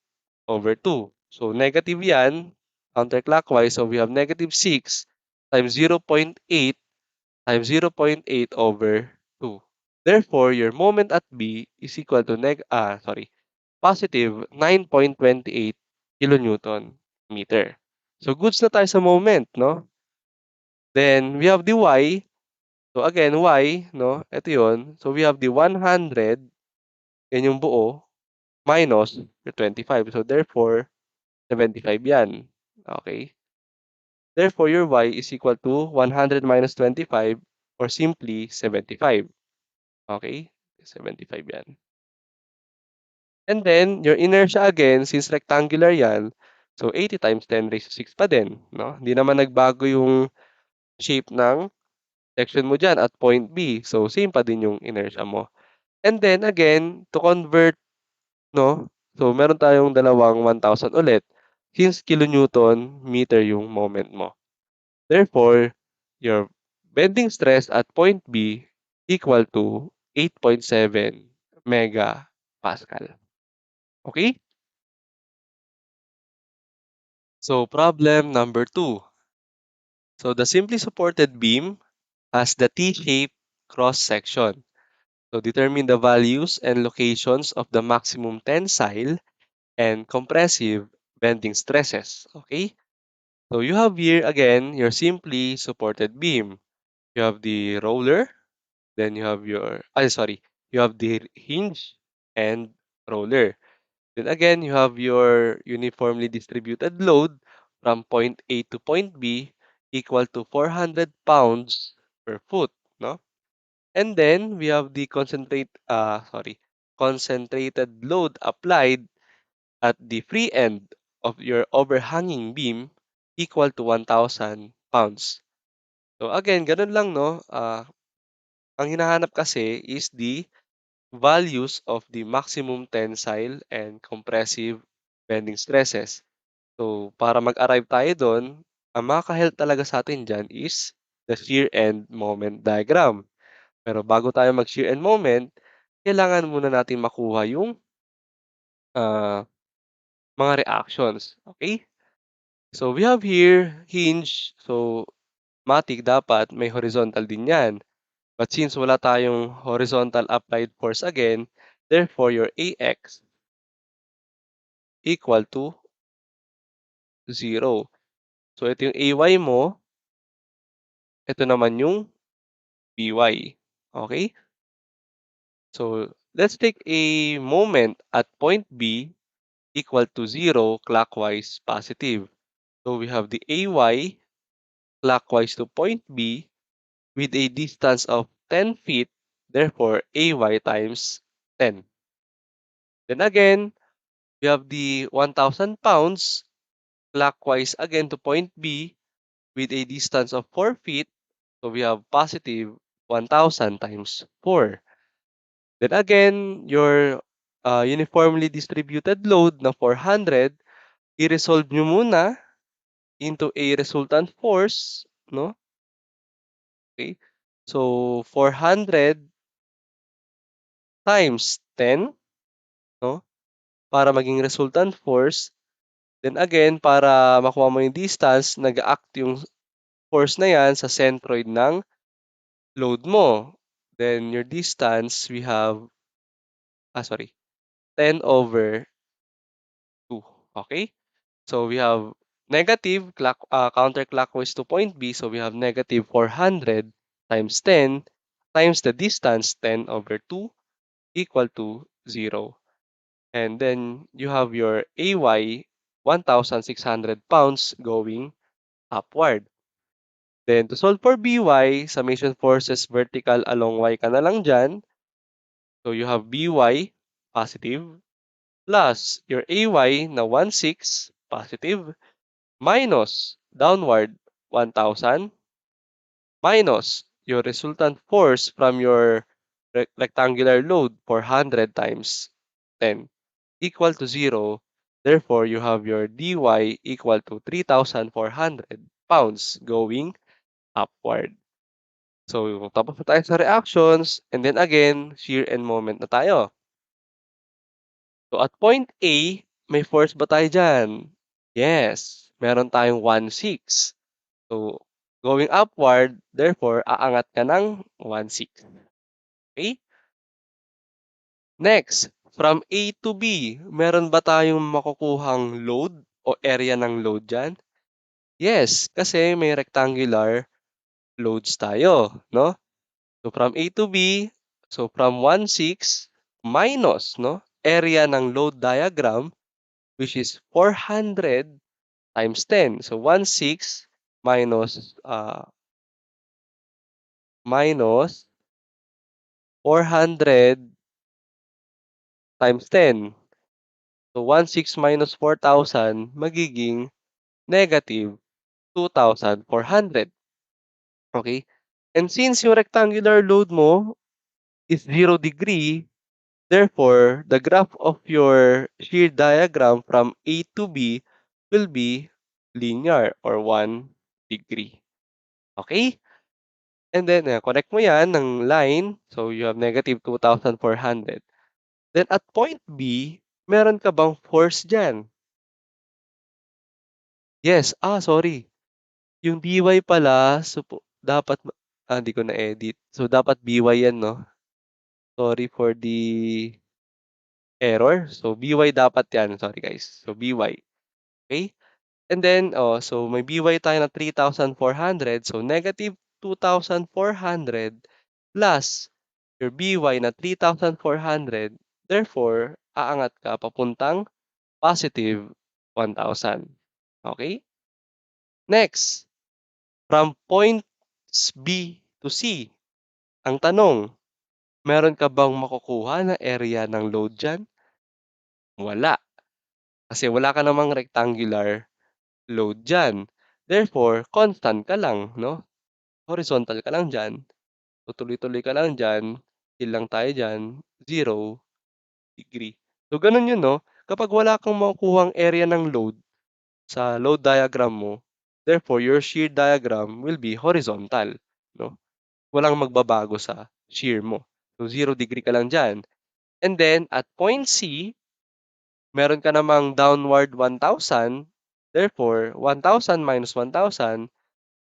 over 2. So negative 'yan, counterclockwise. So we have -6 times 0.8 times 0.8 over 2. Therefore, your moment at B is equal to positive 9.28 kilonewton meter. So goods na tayo sa moment, no? Then we have the Y. So again, Y, no? Ito 'yon. So we have the 100, yan yung buo, minus your 25. So therefore, 75 yan. Okay? Therefore, your Y is equal to 100 minus 25 or simply 75. Okay? 75 yan. And then, your inertia again, since rectangular yan, so 80 times 10 raised to 6 pa din. No? Hindi naman nagbago yung shape ng section mo dyan at point B. So, same pa din yung inertia mo. And then, again, to convert, no? So, meron tayong dalawang 1,000 ulit since kilonewton meter yung moment mo. Therefore, your bending stress at point B equal to 8.7 megapascal. Okay? So, problem number 2. So, the simply supported beam has the T-shaped cross-section. So, determine the values and locations of the maximum tensile and compressive bending stresses. Okay? So, you have here again your simply supported beam. You have the roller, then you have the hinge and roller. Then again, you have your uniformly distributed load from point A to point B equal to 400 pounds per foot, no? And then we have the concentrated load applied at the free end of your overhanging beam equal to 1,000 pounds. So again, ganun lang, no? Ang hinahanap kasi is the values of the maximum tensile and compressive bending stresses. So, para mag-arrive tayo doon, ang makaka-help talaga sa atin diyan is the shear end moment diagram. Pero bago tayo mag-shear end moment, kailangan muna natin makuha yung ah, mga reactions. Okay? So, we have here hinge. So, matic dapat may horizontal din yan. But since wala tayong horizontal applied force again, therefore your AX equal to 0. So, ito yung AY mo, ito naman yung BY. Okay? So, let's take a moment at point B equal to 0 clockwise positive. So, we have the AY clockwise to point B with a distance of 10 feet. Therefore, AY times 10. Then again, we have the 1,000 pounds clockwise again to point B with a distance of 4 feet. So, we have positive 1,000 times 4. Then again, your uniformly distributed load na 400, i-resolve nyo muna into a resultant force, no? Okay? So, 400 times 10, no? Para maging resultant force. Then again, para makuha mo yung distance, nag-act yung force na yan sa centroid ng load mo. Then your distance, we have, 10 over 2. Okay? So we have counterclockwise to point B. So we have negative 400 times 10 times the distance 10 over 2 equal to 0. And then you have your AY 1,600 pounds going upward. Then to solve for BY, summation forces vertical along Y ka na lang dyan. So you have BY positive plus your AY na 1,600 positive minus downward 1,000 minus your resultant force from your rectangular load 400 times 10 equal to 0. Therefore, you have your dy equal to 3,400 pounds going upward. So, tapos na tayo sa reactions and then again, shear and moment na tayo. So, at point A, may force ba tayo dyan? Yes. meron tayong 1/6. So, going upward, therefore, aangat ka ng 1/6. Okay? Next, from A to B, meron ba tayong makukuhang load o area ng load dyan? Yes, kasi may rectangular loads tayo, no? So, from A to B, so from 1/6 minus, no? Area ng load diagram, which is 400 times 10. So, 1/6 minus 400 times 10. So, 1/6 minus 4,000 magiging negative 2,400. Okay? And since yung rectangular load mo is 0 degree, therefore, the graph of your shear diagram from A to B will be linear or 1 degree. Okay? And then, connect mo yan ng line. So, you have negative 2,400. Then, at point B, meron ka bang force dyan? Yes. Sorry. Yung dy pala, so, dapat, hindi ko na-edit. So, dapat by yan, no? Sorry for the error. So, by dapat yan. Sorry, guys. So, by. Okay? And then, so may by tayo na 3,400. So, negative 2,400 plus your by na 3,400. Therefore, aangat ka papuntang positive 1,000. Okay? Next, from points B to C. Ang tanong, meron ka bang makukuha na area ng load dyan? Wala. Kasi wala ka namang rectangular load dyan. Therefore, constant ka lang, no? Horizontal ka lang dyan. So, tuloy-tuloy ka lang dyan. Chill lang tayo dyan. 0 degree. So, ganun yun, no? Kapag wala kang makukuhang area ng load sa load diagram mo, therefore, your shear diagram will be horizontal, no? Walang magbabago sa shear mo. So, 0 degree ka lang dyan. And then, at point C, meron ka namang downward 1,000. Therefore, 1,000 minus 1,000,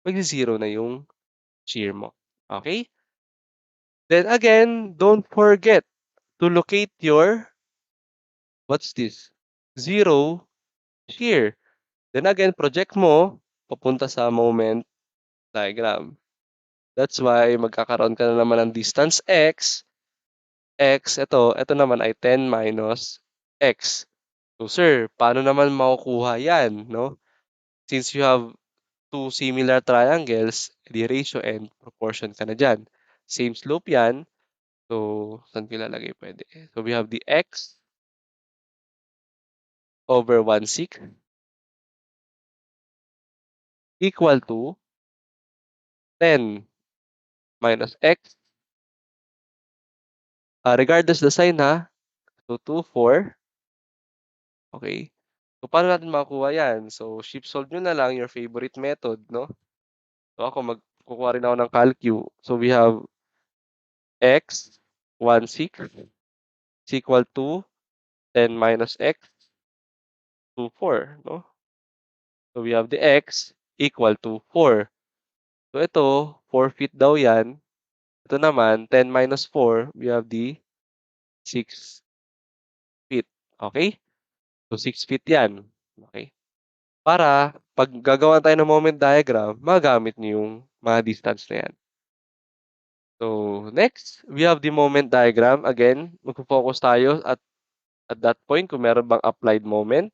magzi-zero na yung shear mo. Okay? Then again, don't forget to locate your, what's this? Zero shear. Then again, project mo papunta sa moment diagram. That's why magkakaroon ka na naman ng distance x. Ito naman ay 10 minus x. So sir, paano naman makukuha yan, no? Since you have two similar triangles, the ratio and proportion ka na dyan. Same slope yan. So, saan ko ilalagay pwede? So, we have the x over 1/6 equal to 10 minus x. Regardless the sign ha. So, 2, 4. Okay. So, paano natin makukuha yan? So, shift solve nyo na lang your favorite method, no? So, ako magkukuha rin ako ng calcu. So, we have x 1/6 is equal to 10 minus x 2, 4, no? So, we have the x equal to 4. So, ito, 4 feet daw yan. Ito naman, 10 minus 4, we have the 6 feet. Okay? So, 6 feet yan. Okay? Para, pag gagawa tayo ng moment diagram, magamit niyo yung mga distance na yan. So, next, we have the moment diagram. Again, magpo-focus tayo at that point kung meron bang applied moment.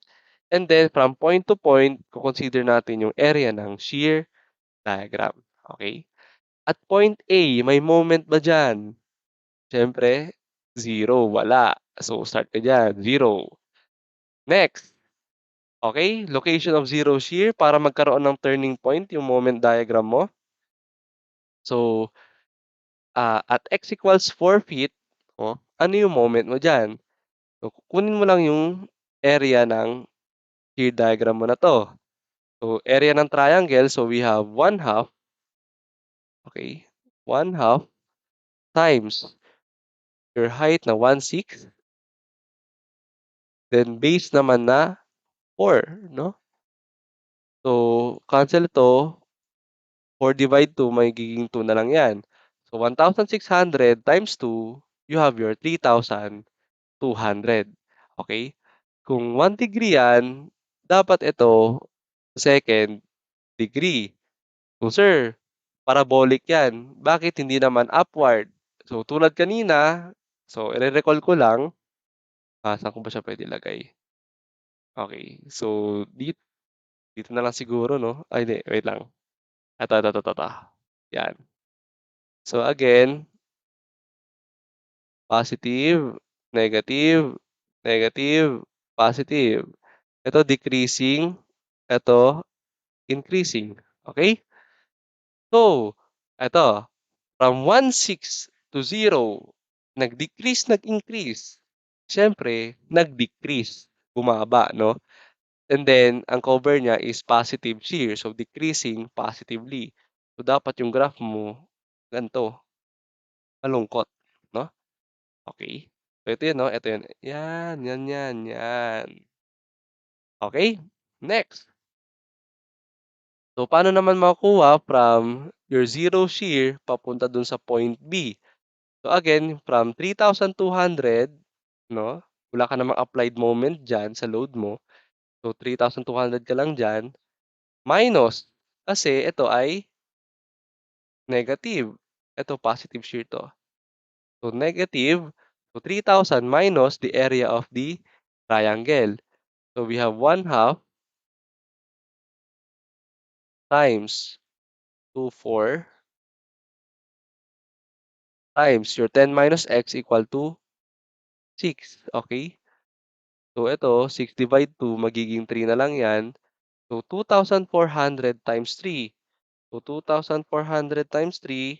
And then, from point to point, consider natin yung area ng shear diagram. Okay? At point A, may moment ba dyan? Siyempre, 0, wala. So, start ka dyan, 0. Next, okay, location of zero shear para magkaroon ng turning point yung moment diagram mo. So, at x equals 4 feet, ano yung moment mo dyan? So, kunin mo lang yung area ng shear diagram mo na to. So, area ng triangle, so we have 1/2, okay, 1/2 times your height na 1/6, then base naman na 4, no? So, cancel ito, 4 divide 2 magiging 2 na lang 'yan. So, 1,600 times 2, you have your 3,200. Okay? Kung 1 degree 'yan, dapat ito second degree. So, sir, parabolic 'yan, bakit hindi naman upward? So, tulad kanina, so ire-recall ko lang, saan ko ba siya puwede ilagay? Okey, so dito na lang siguro 'no? Ay hindi, wait lang. Ito. 'Yan. So again, positive, negative, negative, positive. Ito decreasing, ito increasing, okey? So, eto from 16 to 0, nag-increase. Siyempre nag-decrease, bumaba 'no? And then ang cover niya is positive shear, so decreasing positively. So dapat yung graph mo ganito, malungkot 'no? Okey. So ito yun 'no, ito yun. Yan. Okey, next. So paano naman makukuha from your zero shear papunta dun sa point B? So again, from 3,200 'no, wala ka namang applied moment diyan sa load mo. So 3,200 ka lang diyan, minus kasi ito ay negative, ito positive shear 'to. So negative, so 3,000 minus the area of the triangle. So we have 1/2 times 2, 4 times your 10 minus x equal to 6, okey? So ito, 6 divide 2 magiging 3 na lang 'yan. So 2,400 times 3. So 2,400 times 3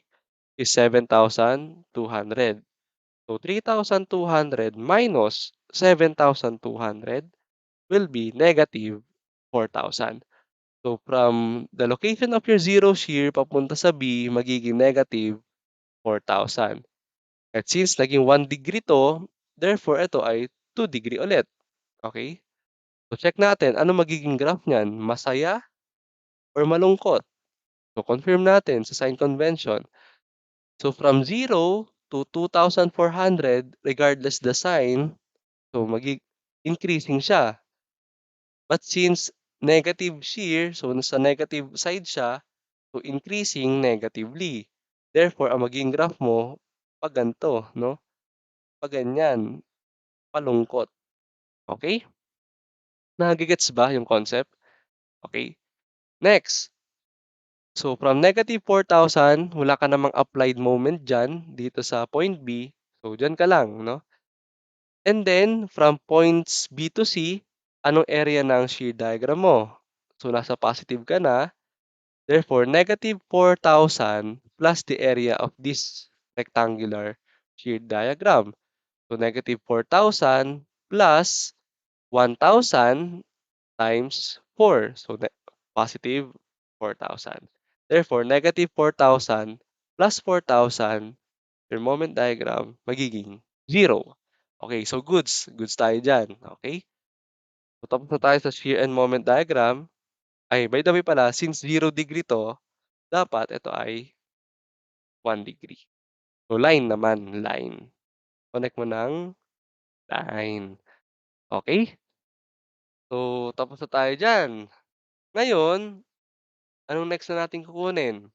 is 7,200. So 3,200 minus 7,200 will be negative 4,000. So from the location of your zero shear papunta sa B magiging negative 4,000. At since naging 1 degree 'to, therefore ito ay 2 degree ulit, okey? So check natin ano magiging graph niyan, masaya or malungkot? So confirm natin sa sign convention. So from 0 to 2,400 regardless the sign, so increasing siya. But since negative shear, so sa negative side siya, so increasing negatively. Therefore, ang magiging graph mo 'pag ganito 'no, 'pag ganyan, palungkot. Okey? Nage-gets ba yung concept? Okey, next. So from -4,000 wala ka namang applied moment diyan, dito sa point B, so diyan ka lang 'no. And then from points B to C, anong area ng shear diagram mo? So nasa positive ka na, therefore -4,000 plus the area of this rectangular shear diagram. So -4,000 plus 1,000 times 4. So positive 4,000. Therefore, -4,000 plus 4,000, your moment diagram magiging 0. Okay, so goods. Goods tayo diyan, okey? So tapos na tayo sa shear and moment diagram. Ay, by the way pala, since 0 degree 'to, dapat ito ay 1 degree. So line naman, line. Connect mo ng line, okey? So tapos na tayo diyan. Ngayon, anong next na natin kukunin?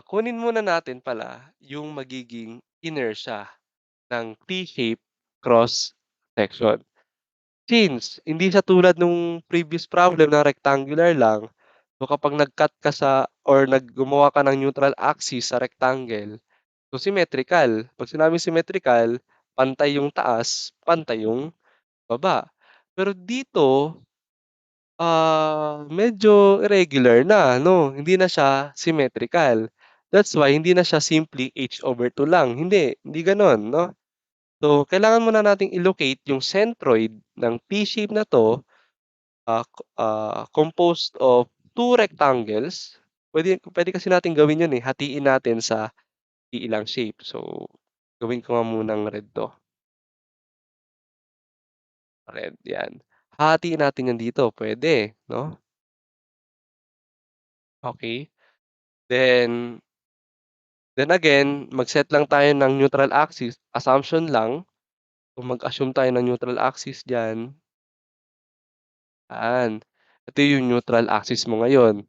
Kunin muna natin pala yung magiging inertia ng T-shape cross section. Since hindi siya tulad nung previous problem na rectangular lang, so kapag nag-cut ka sa or gumawa ka ng neutral axis sa rectangle, so symmetrical. 'Pag sinabing symmetrical, pantay yung taas, pantay yung baba. Pero dito, medyo irregular na 'no, hindi na siya symmetrical. That's why hindi na siya simply h/2 lang, hindi gano'n 'no. So, kailangan muna nating i-locate yung centroid ng T-shape na 'to, composed of two rectangles. Puwede kasi nating gawin 'yun, eh, hatiin natin sa iilang shape. So, gawin ko nga munang red 'to, red 'yan. Hahatiin natin 'yan dito, puwede 'no. Okay. Then then again, mag-set lang tayo ng neutral axis, assumption lang. Kung mag-assume tayo ng neutral axis diyan, yan. Ito yung neutral axis mo ngayon.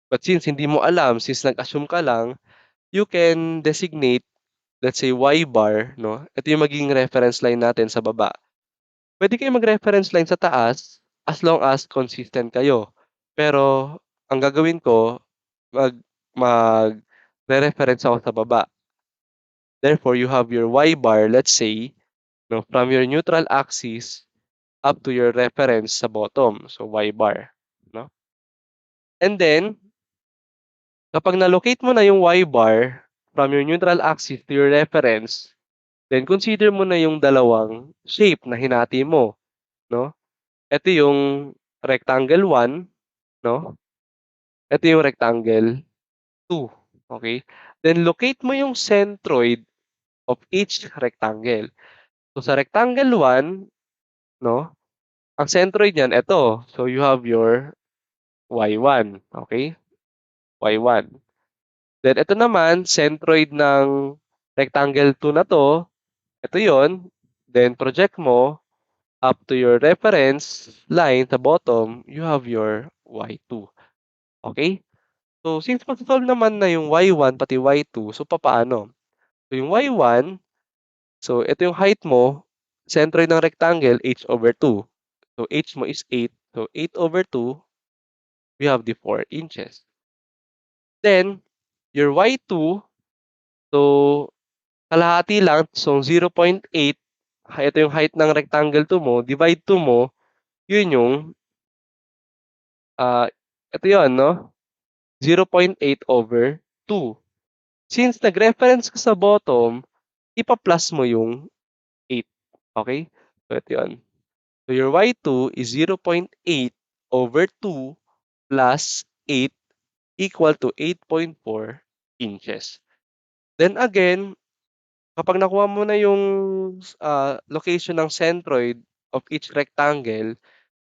But since hindi mo alam, since nag-assume ka lang, you can designate, let's say, y bar, 'no? Ito yung magiging reference line natin sa baba. Puwede kayong mag-reference line sa taas, as long as consistent kayo. Pero ang gagawin ko, mag magre-reference ako sa baba. Therefore, you have your y bar, let's say, 'no, from your neutral axis up to your reference sa bottom, so y bar, 'no? And then, kapag na-locate mo na yung y bar from your neutral axis to your reference, then consider mo na yung dalawang shape na hinati mo, 'no? Ito yung rectangle 1, 'no? Ito yung rectangle 2, okey? Then locate mo yung centroid of each rectangle. So sa rectangle 1, 'no, ang centroid niyan eto. So you have your y1, okey? Y1. Then ito naman centroid ng rectangle 2 na 'to, ito yon. Then project mo up to your reference line sa bottom, you have your y2, okey? So since magso-solve naman na yung y1 pati y2, so papaano? So yung y1, so ito yung height mo, centroid ng rectangle h/2. So h mo is 8, so 8/2, we have the 4 inches. Then your y2, so kalahati lang, so 0.8, ito yung height ng rectangle 2 mo, divide 2 mo, yun yung, ah, ito yun 'no, 0.8/2. Since nag-reference ka sa bottom, ipa-plus mo yung 8, okey? So ito yun. So your y2 is 0.8/2 plus 8 equal to 8.4 inches. Then again, kapag nakuha mo na yung, location ng centroid of each rectangle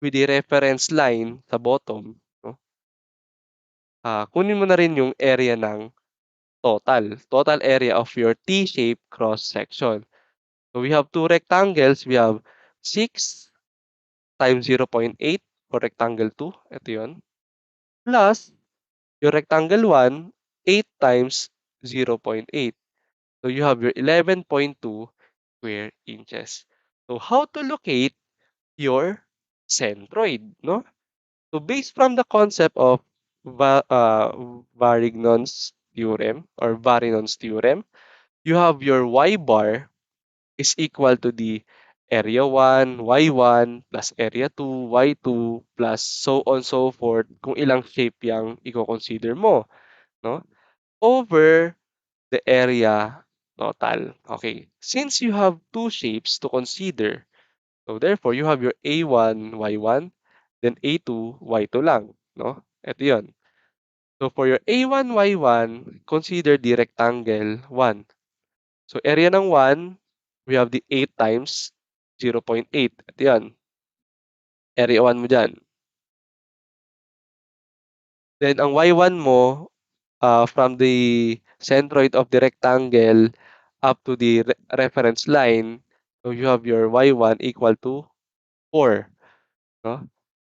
with the reference line sa bottom, 'no, kunin mo na rin yung area ng total area of your T-shaped cross section. So we have two rectangles, we have 6 times 0.8 for rectangle 2, ito yun, plus your rectangle 1, 8 times 0.8. So you have your 11.2 square inches. So how to locate your centroid, no? So based from the concept of Varignon's theorem or Varinon's theorem, you have your y bar is equal to the area 1, y1 plus area 2, y2 plus so on so forth kung ilang shape yang i-consider mo, no? Over the area total. Okay. Since you have two shapes to consider, so therefore you have your A1, Y1, then A2, Y2 lang, no? Ito 'yon. So for your A1, Y1, consider the rectangle 1. So area ng 1, we have the 8 times 0.8. Ito 'yan. Area 1 mo diyan. Then ang Y1 mo, from the centroid of the rectangle up to the reference line, so you have your y1 equal to 4, no?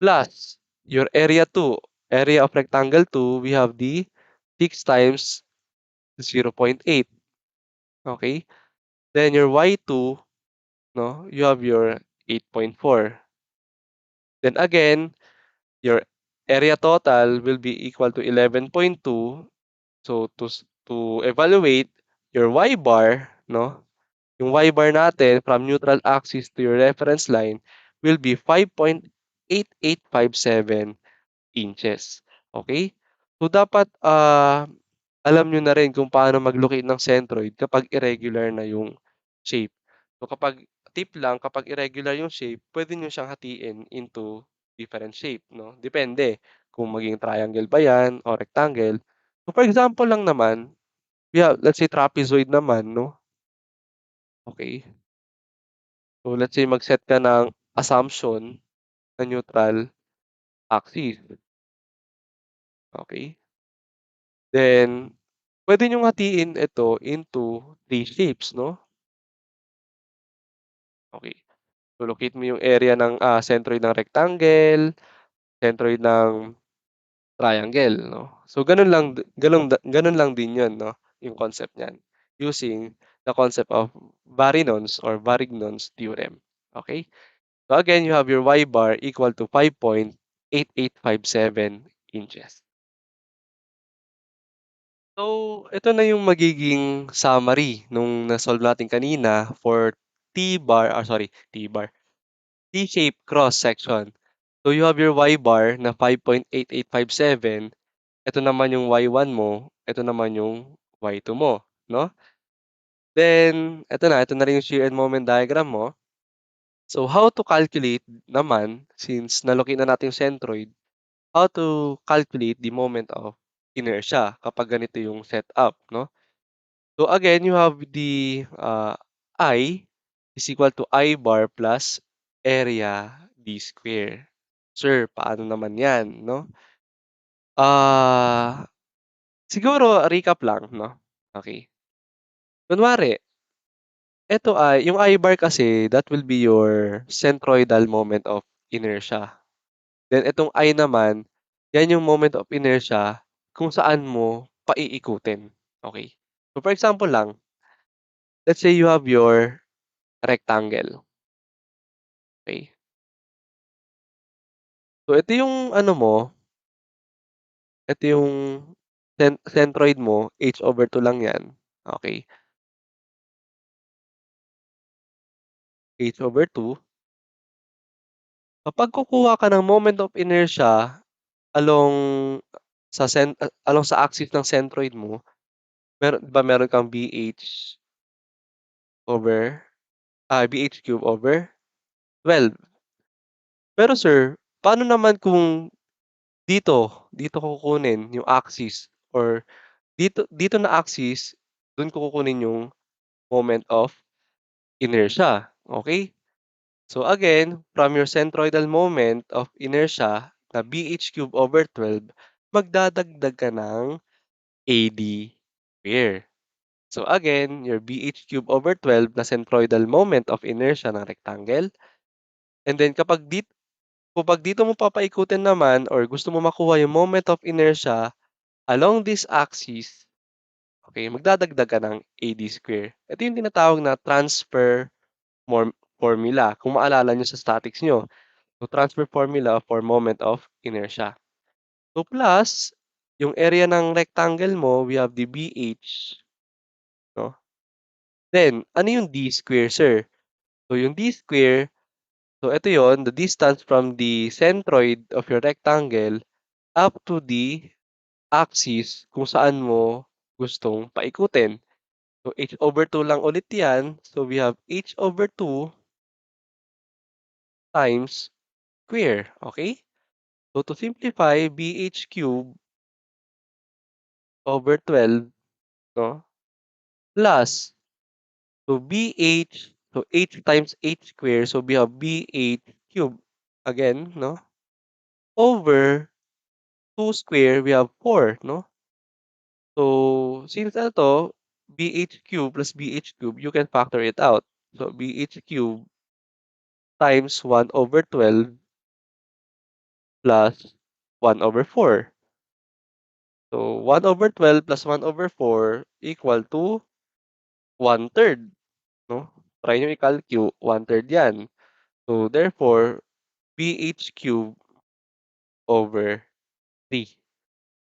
Plus your area 2, area of rectangle 2, we have the 6 times 0.8, okay? Then your y2, no, you have your 8.4. Then again, your area total will be equal to 11.2. So to evaluate your y bar, no, yung y bar natin from neutral axis to your reference line will be 5.8857 inches. Okay? So dapat alam nyo na rin kung paano mag-locate ng centroid kapag irregular na yung shape. So kapag tip lang, kapag irregular yung shape, pwede nyo siyang hatiin into different shape, no? Depende kung maging triangle ba yan o rectangle. So for example lang naman, yeah, let's say trapezoid naman, no? Okay. So let's say mag-set ka ng assumption na neutral axis. Okay. Then, puwede niyong hatiin ito into 3 shapes 'no. Okey, so locate mo yung area ng, centroid ng rectangle, centroid ng triangle 'no. So gano'n lang din 'yun 'no, yung concept niyan, using the concept of Varinon's or Varignon's theorem, okey? So again, you have your y bar equal to 5.8857 inches. So, ito na yung magiging summary nung na-solve natin kanina for T-shaped cross section. So, you have your y bar na 5.8857, ito naman yung y1 mo, ito naman yung y2 mo, 'no? Then, ito na rin yung shear and moment diagram mo. So, how to calculate naman since na-locate na natin yung centroid, how to calculate the moment of inertia kapag ganito yung setup, 'no? So again, you have the I is equal to I bar plus area d square. Sir, paano naman 'yan, 'no? Ah, siguro recap lang, 'no? Okay. Kunwari, eto ay yung I bar kasi that will be your centroidal moment of inertia. Then itong I naman, yan yung moment of inertia kung saan mo paiikutin. Okay. So for example lang, let's say you have your rectangle. Okay. So ito yung ano mo, ito yung centroid mo, h/2 lang 'yan, okey. H/2, kapag kukuha ka ng moment of inertia along along sa axis ng centroid mo, 'di ba meron kang over, BH cube over 12. Pero sir, paano naman kung dito ko kukunin yung axis or dito na axis, dun ko kukunin yung moment of inertia, okey? So again, from your centroidal moment of inertia na BH cube over 12, magdadagdag ka ng AD square. So again, your BH cube over 12 na centroidal moment of inertia ng rectangle. And then kapag dito mo papaikutin naman or gusto mo makuha yung moment of inertia along this axis, okay, magdadagdag ka ng AD square. Ito yung tinatawag na transfer formula kung maalala niyo sa statics niyo. So, transfer formula for moment of inertia. So, plus, yung area ng rectangle mo, we have the BH, no? Then, ano yung D square, sir? So, yung D square, so ito yon, the distance from the centroid of your rectangle up to the axis kung saan mo gustong paikutin. So, h/2 lang ulit yan. So, we have h/2 times square, okay? So, to simplify, BH cube over 12, no? Plus, so BH, so H times H square, so we have BH cube again, no? Over 2 square, we have 4, no? So, since ito, BH cube plus BH cube, you can factor it out. So, BH cube times 1 over 12 plus 1 over 4. So, 1 over 12 plus 1 over 4 equal to 1/3, no? Try nyo i-calcu, 1/3 yan. So, therefore, BH cube over 3.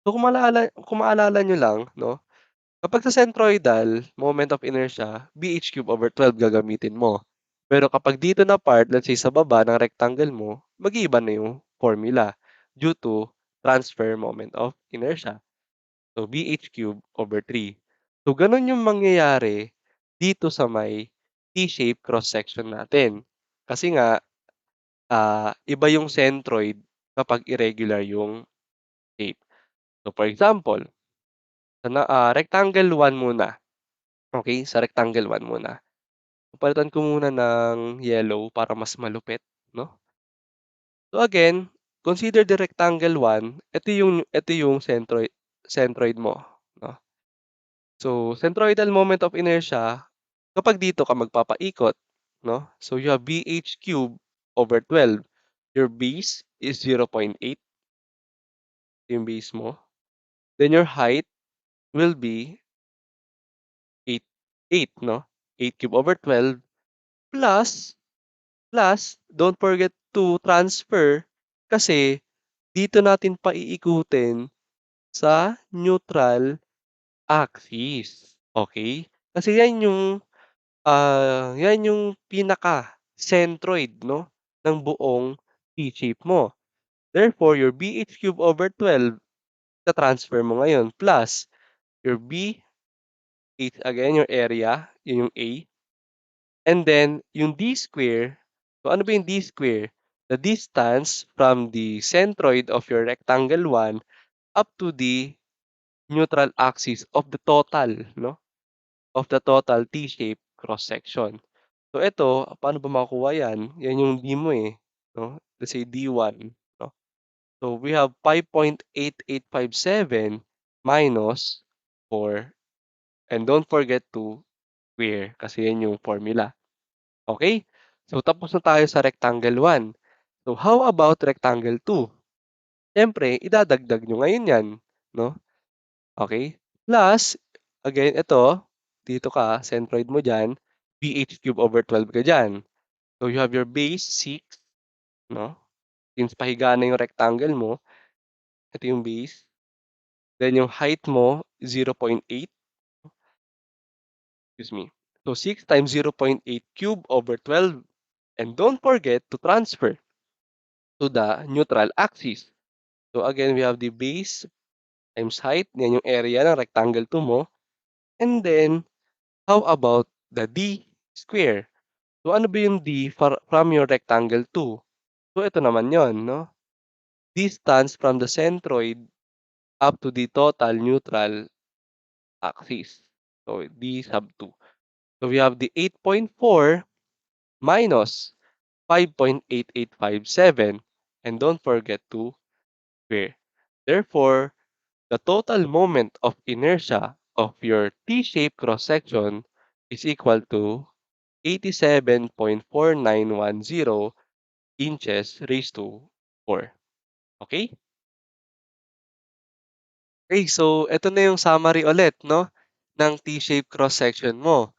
So, kung maalala niyo lang 'no, kapag sa centroidal, moment of inertia, BH cube over 12 gagamitin mo. Pero kapag dito na part, let's say sa baba ng rectangle mo, mag-iiba na yung formula due to transfer moment of inertia. So, BH cube over 3. So, gano'n yung mangyayari dito sa may T-shape cross section natin. Kasi nga, iba yung centroid kapag irregular yung shape. So, for example, rectangle 1 muna, okey? Sa rectangle 1 muna. Papalitan ko muna ng yellow para mas malupit, 'no? So, again, consider the rectangle 1, ito yung centroid mo. So, centroidal moment of inertia, kapag dito ka magpapaikot, 'no? So, you have BH cube over 12. Your base is 0.8, yung base mo. Then your height will be 8, 8, 'no? 8 cube over 12 plus, don't forget to transfer kasi dito natin paiikutin sa neutral axis. Okay? Kasi yan yung pinaka-centroid 'no, ng buong T-shape mo. Therefore, your BH cube over 12 ta-transfer mo ngayon plus your B, H again yung area, yun yung A, and then yung D square. So, ano ba yung D square? The distance from the centroid of your rectangle 1 up to the neutral axis of the total 'no, of the total T-shape cross section. So eto, paano ba makukuha yan? Yan yung D mo, eh, 'no? Let's say D1, 'no? So we have 5.8857 minus 4, and don't forget to square kasi yan yung formula. Okay? So tapos na tayo sa rectangle 1. So how about rectangle 2? Siyempre idadagdag niyo ngayon yan, 'no? Okay? Plus, again ito, dito ka, centroid mo diyan, BH cube over 12 ka diyan. So you have your base 6, 'no? Since pahiga na yung rectangle mo, ito yung base. Then yung height mo 0.8, excuse me. So 6 times 0.8 cube over 12. And don't forget to transfer to the neutral axis. So again, we have the base times height. Yan yung area ng rectangle 2 mo. And then, how about the D square? So ano ba yung D from your rectangle 2? So ito naman yon, no? Distance from the centroid up to the total neutral axis. So D sub 2. So we have the 8.4 minus 5.8857, and don't forget to square. Therefore, the total moment of inertia of your T-shaped cross-section is equal to 87.4910 inches raised to 4. Okay? Okay, so ito na yung summary ulit, no, ng T-shaped cross-section mo.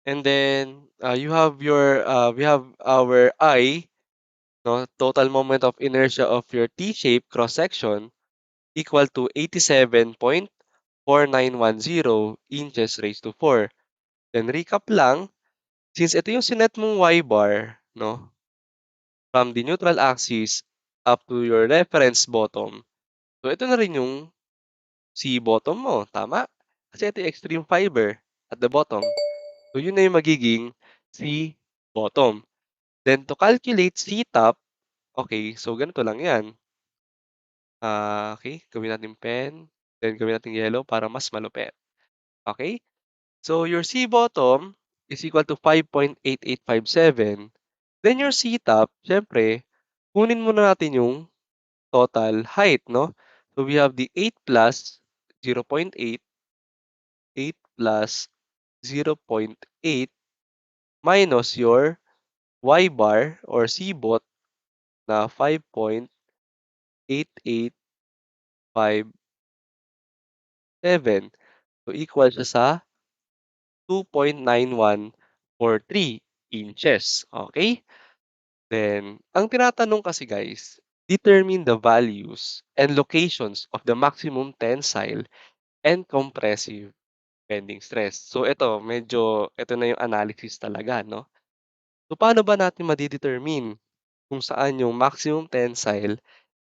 And then, we have our I, no, total moment of inertia of your T-shaped cross-section equal to 87.4910 inches raised to 4. Then recap lang, since ito yung sinet mong Y-bar, no, from the neutral axis up to your reference bottom. So ito na rin yung C bottom mo, tama? Kasi ito yung extreme fiber at the bottom. So yun na yung magiging C bottom. Then to calculate C top, okay, so ganito lang yan. Okay, gawin natin pen, then gawin natin yellow para mas malupit. Okay? So your C bottom is equal to 5.8857. Then your C top, syempre, kunin muna natin yung total height, no? So we have the 8 plus 0.8, 8 plus 0.8 minus your Y bar or C bot na 5.8857. So equal siya sa 2.9143 inches. Okay? Then, ang tinatanong kasi guys, determine the values and locations of the maximum tensile and compressive bending stress. So ito na yung analysis talaga, no? So paano ba natin madi-determine kung saan yung maximum tensile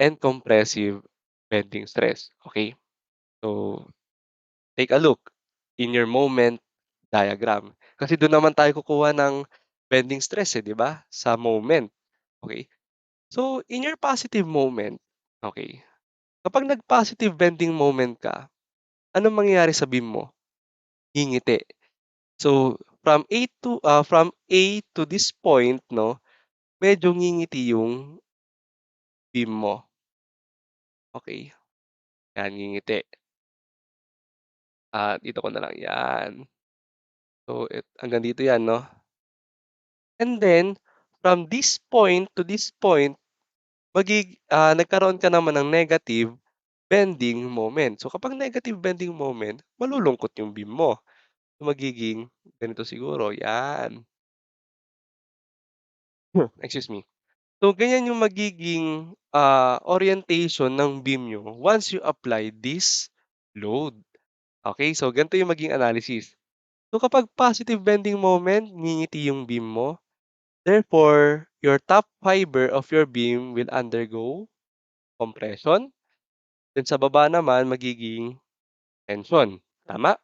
and compressive bending stress? Okay? So take a look in your moment diagram. Kasi doon naman tayo kukuha ng bending stress, eh, 'di ba? Sa moment. Okay? So, in your positive moment, okay, kapag nag-positive bending moment ka, anong mangyayari sa beam mo? Ngingiti. So, from A to this point, 'no, medyo ngingiti yung beam mo. Okay? Yan, ngingiti. Dito ko na lang 'yan. So, hanggang dito 'yan 'no. And then, from this point to this point, nagkaroon ka naman ng negative bending moment. So, kapag negative bending moment, malulungkot yung beam mo. So, magiging ganito siguro, 'yan. Excuse me. So, ganyan yung magiging, orientation ng beam niyo once you apply this load. Okay, so ganito yung maging analysis. So, kapag positive bending moment, ngingiti yung beam mo. Therefore, your top fiber of your beam will undergo compression. Then sa baba naman magiging tension, tama?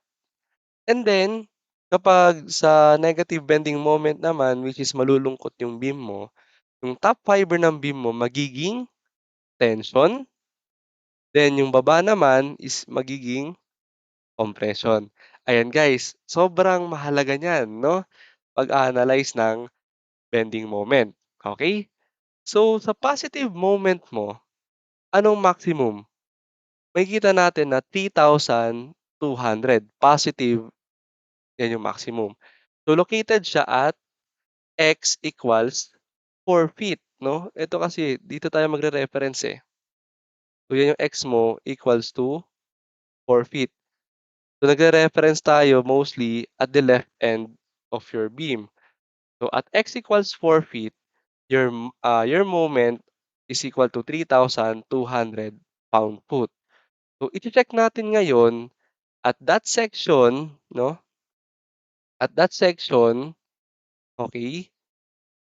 And then, kapag sa negative bending moment naman, which is malulungkot yung beam mo, yung top fiber ng beam mo magiging tension, then yung baba naman is magiging compression. Ayan guys, sobrang mahalaga niyan 'no, pag-a-analyze ng bending moment, okay? So, sa positive moment mo, anong maximum? Makikita natin na 3,200 positive, 'yan yung maximum. So, located siya at x equals 4 feet 'no? Ito kasi dito tayo magre-reference, eh. So, 'yan yung x mo equals to 4 feet. So, nagre-reference tayo mostly at the left end of your beam. So, at x equals 4 feet, your moment is equal to 3,200 pound-foot. So, iche-check natin ngayon at that section 'no, at that section, okey,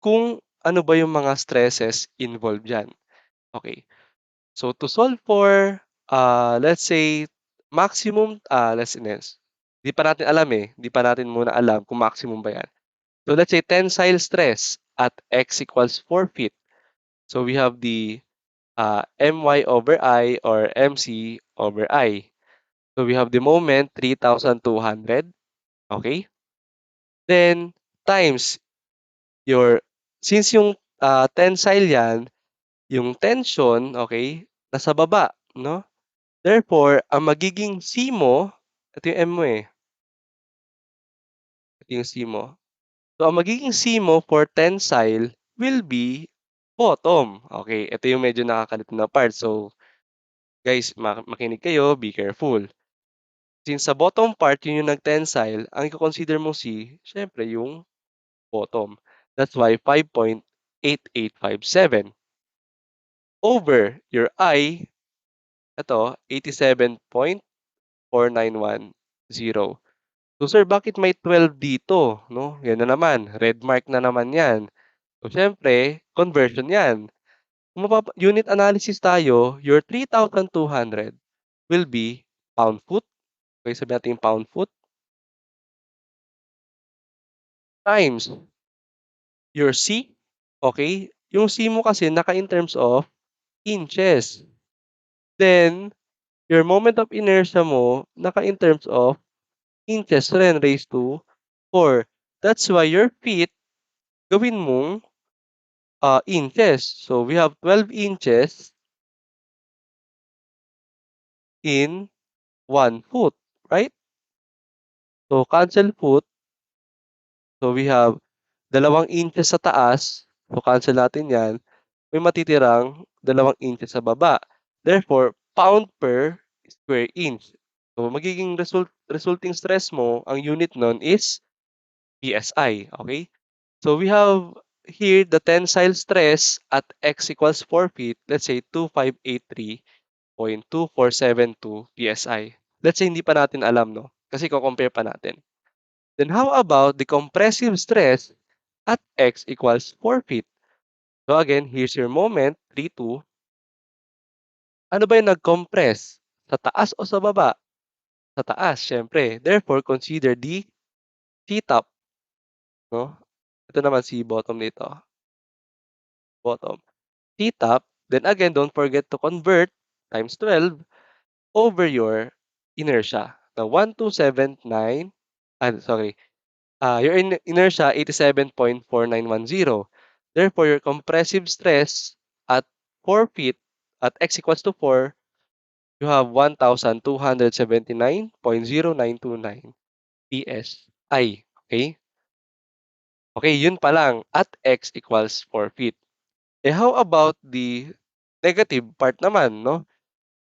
kung ano ba yung mga stresses involved diyan. Okey. So, to solve for, let's say maximum, di pa natin alam, eh, di pa natin muna alam kung maximum ba 'yan. So, let's say tensile stress at x equals 4 feet. So, we have the, My/I or MC/I. So, we have the moment 3,200, okey? Then times your since yung, tensile 'yan, yung tension, okey, nasa baba 'no? Therefore, ang magiging C mo, ito yung M mo, eh, ito yung C mo. So, ang magiging C mo for tensile will be bottom. Okey, ito yung medyo nakakalito na part. So, guys makinig kayo, be careful. Since sa bottom part yun yung nag-tensile, ang iko-consider mong C siyempre yung bottom. That's why 5.8857 over your I, eto 87.4910. So, sir bakit may 12 dito 'no? Yan na naman, red mark na naman 'yan. So, siyempre conversion 'yan. Kung unit analysis tayo, your 3,200 will be pound-foot, okey sabihin nating pound-foot, times your C, okey? Yung C mo kasi in terms of inches. Then, your moment of inertia mo in terms of inches rin raised to 4. That's why your feet gawin mong, inches. So, we have 12 inches in 1 foot, right? So, cancel foot. So, we have 2 inches sa taas. So, cancel natin 'yan. May matitirang 2 inches sa baba. Therefore, pound per square inch. So, magiging resulting stress mo, ang unit nun is PSI, okay? So, we have here the tensile stress at x equals 4 feet, let's say 2,583.2472 PSI. Let's say hindi pa natin alam 'no, kasi iko-compare pa natin. Then how about the compressive stress at x equals 4 feet? So again, here's your moment, 3, 2. Ano ba yung nag-compress? Sa taas o sa baba? Sa taas, syempre. Therefore, consider the T-top, no? Ito naman si bottom nito, bottom. T-top, then again, don't forget to convert times 12 over your inertia. Now, 1,279, sorry, your inertia 87.4910. Therefore, your compressive stress at 4 feet at x equals to 4 you have 1,279.0929 PSI. Okay? Okay, yun pa lang. At x equals 4 feet. How about the negative part naman, no?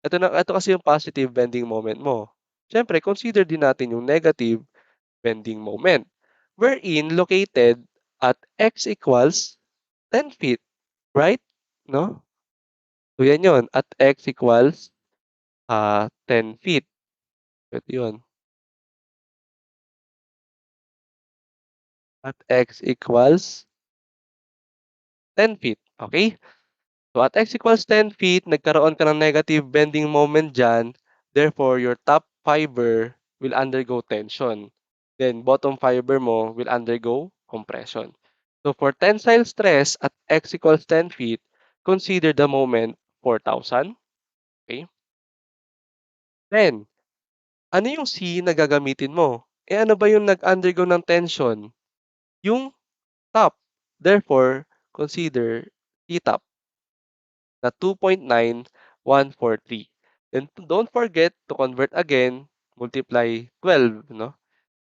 Ito kasi yung positive bending moment mo. Siyempre, consider din natin yung negative bending moment, wherein located at x equals 10 feet, right? No? So, yan yun. At x equals 10 feet. Ito yun. At x equals 10 feet. Okay? So, at x equals 10 feet, nagkaroon ka ng negative bending moment dyan. Therefore, your top fiber will undergo tension. Then, bottom fiber mo will undergo compression. So, for tensile stress at x equals 10 feet, consider the moment 4,000. Okay? Then, ano yung C na gagamitin mo? Ano ba yung nag-undergo ng tension? Yung top. Therefore, consider T-top na 2.9143. Then don't forget to convert again, multiply 12, no?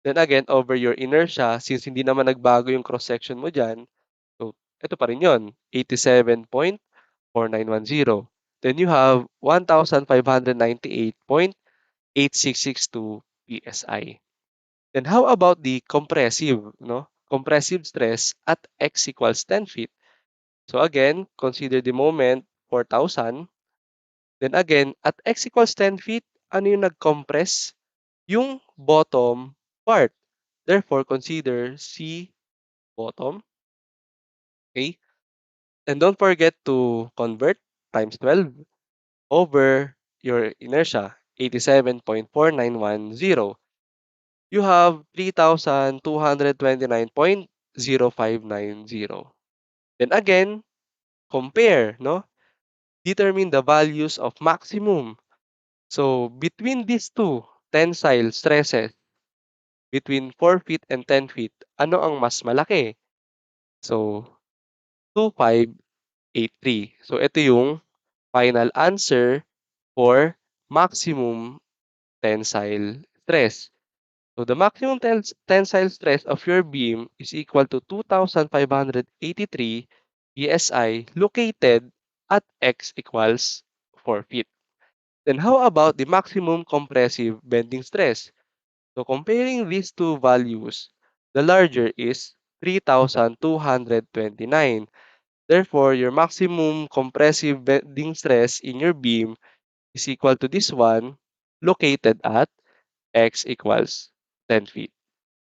Then again, over your inertia, since hindi naman nagbago yung cross-section mo dyan, so ito pa rin yun, 87.4910. Then you have 1,598.8662 PSI. Then how about the compressive, no? Compressive stress at x equals 10 feet. So again, consider the moment 4,000. Then again, at x equals 10 feet, ano yung nag-compress? Yung bottom part. Therefore, consider C bottom. Okay? And don't forget to convert times 12 over your inertia, 87.4910. You have 3,229.0590. Then again, compare, no? Determine the values of maximum. So, between these two tensile stresses, between 4 feet and 10 feet, ano ang mas malaki? So, 2,583. So, ito yung final answer for maximum tensile stress. So, the maximum tensile stress of your beam is equal to 2,583 PSI located at x equals 4 feet. Then how about the maximum compressive bending stress? So comparing these two values, the larger is 3,229. Therefore, your maximum compressive bending stress in your beam is equal to this one located at x equals 10 feet.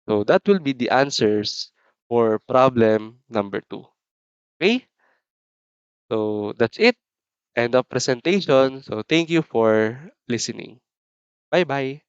So that will be the answers for problem number 2. Okay? So that's it. End of presentation. So thank you for listening. Bye-bye.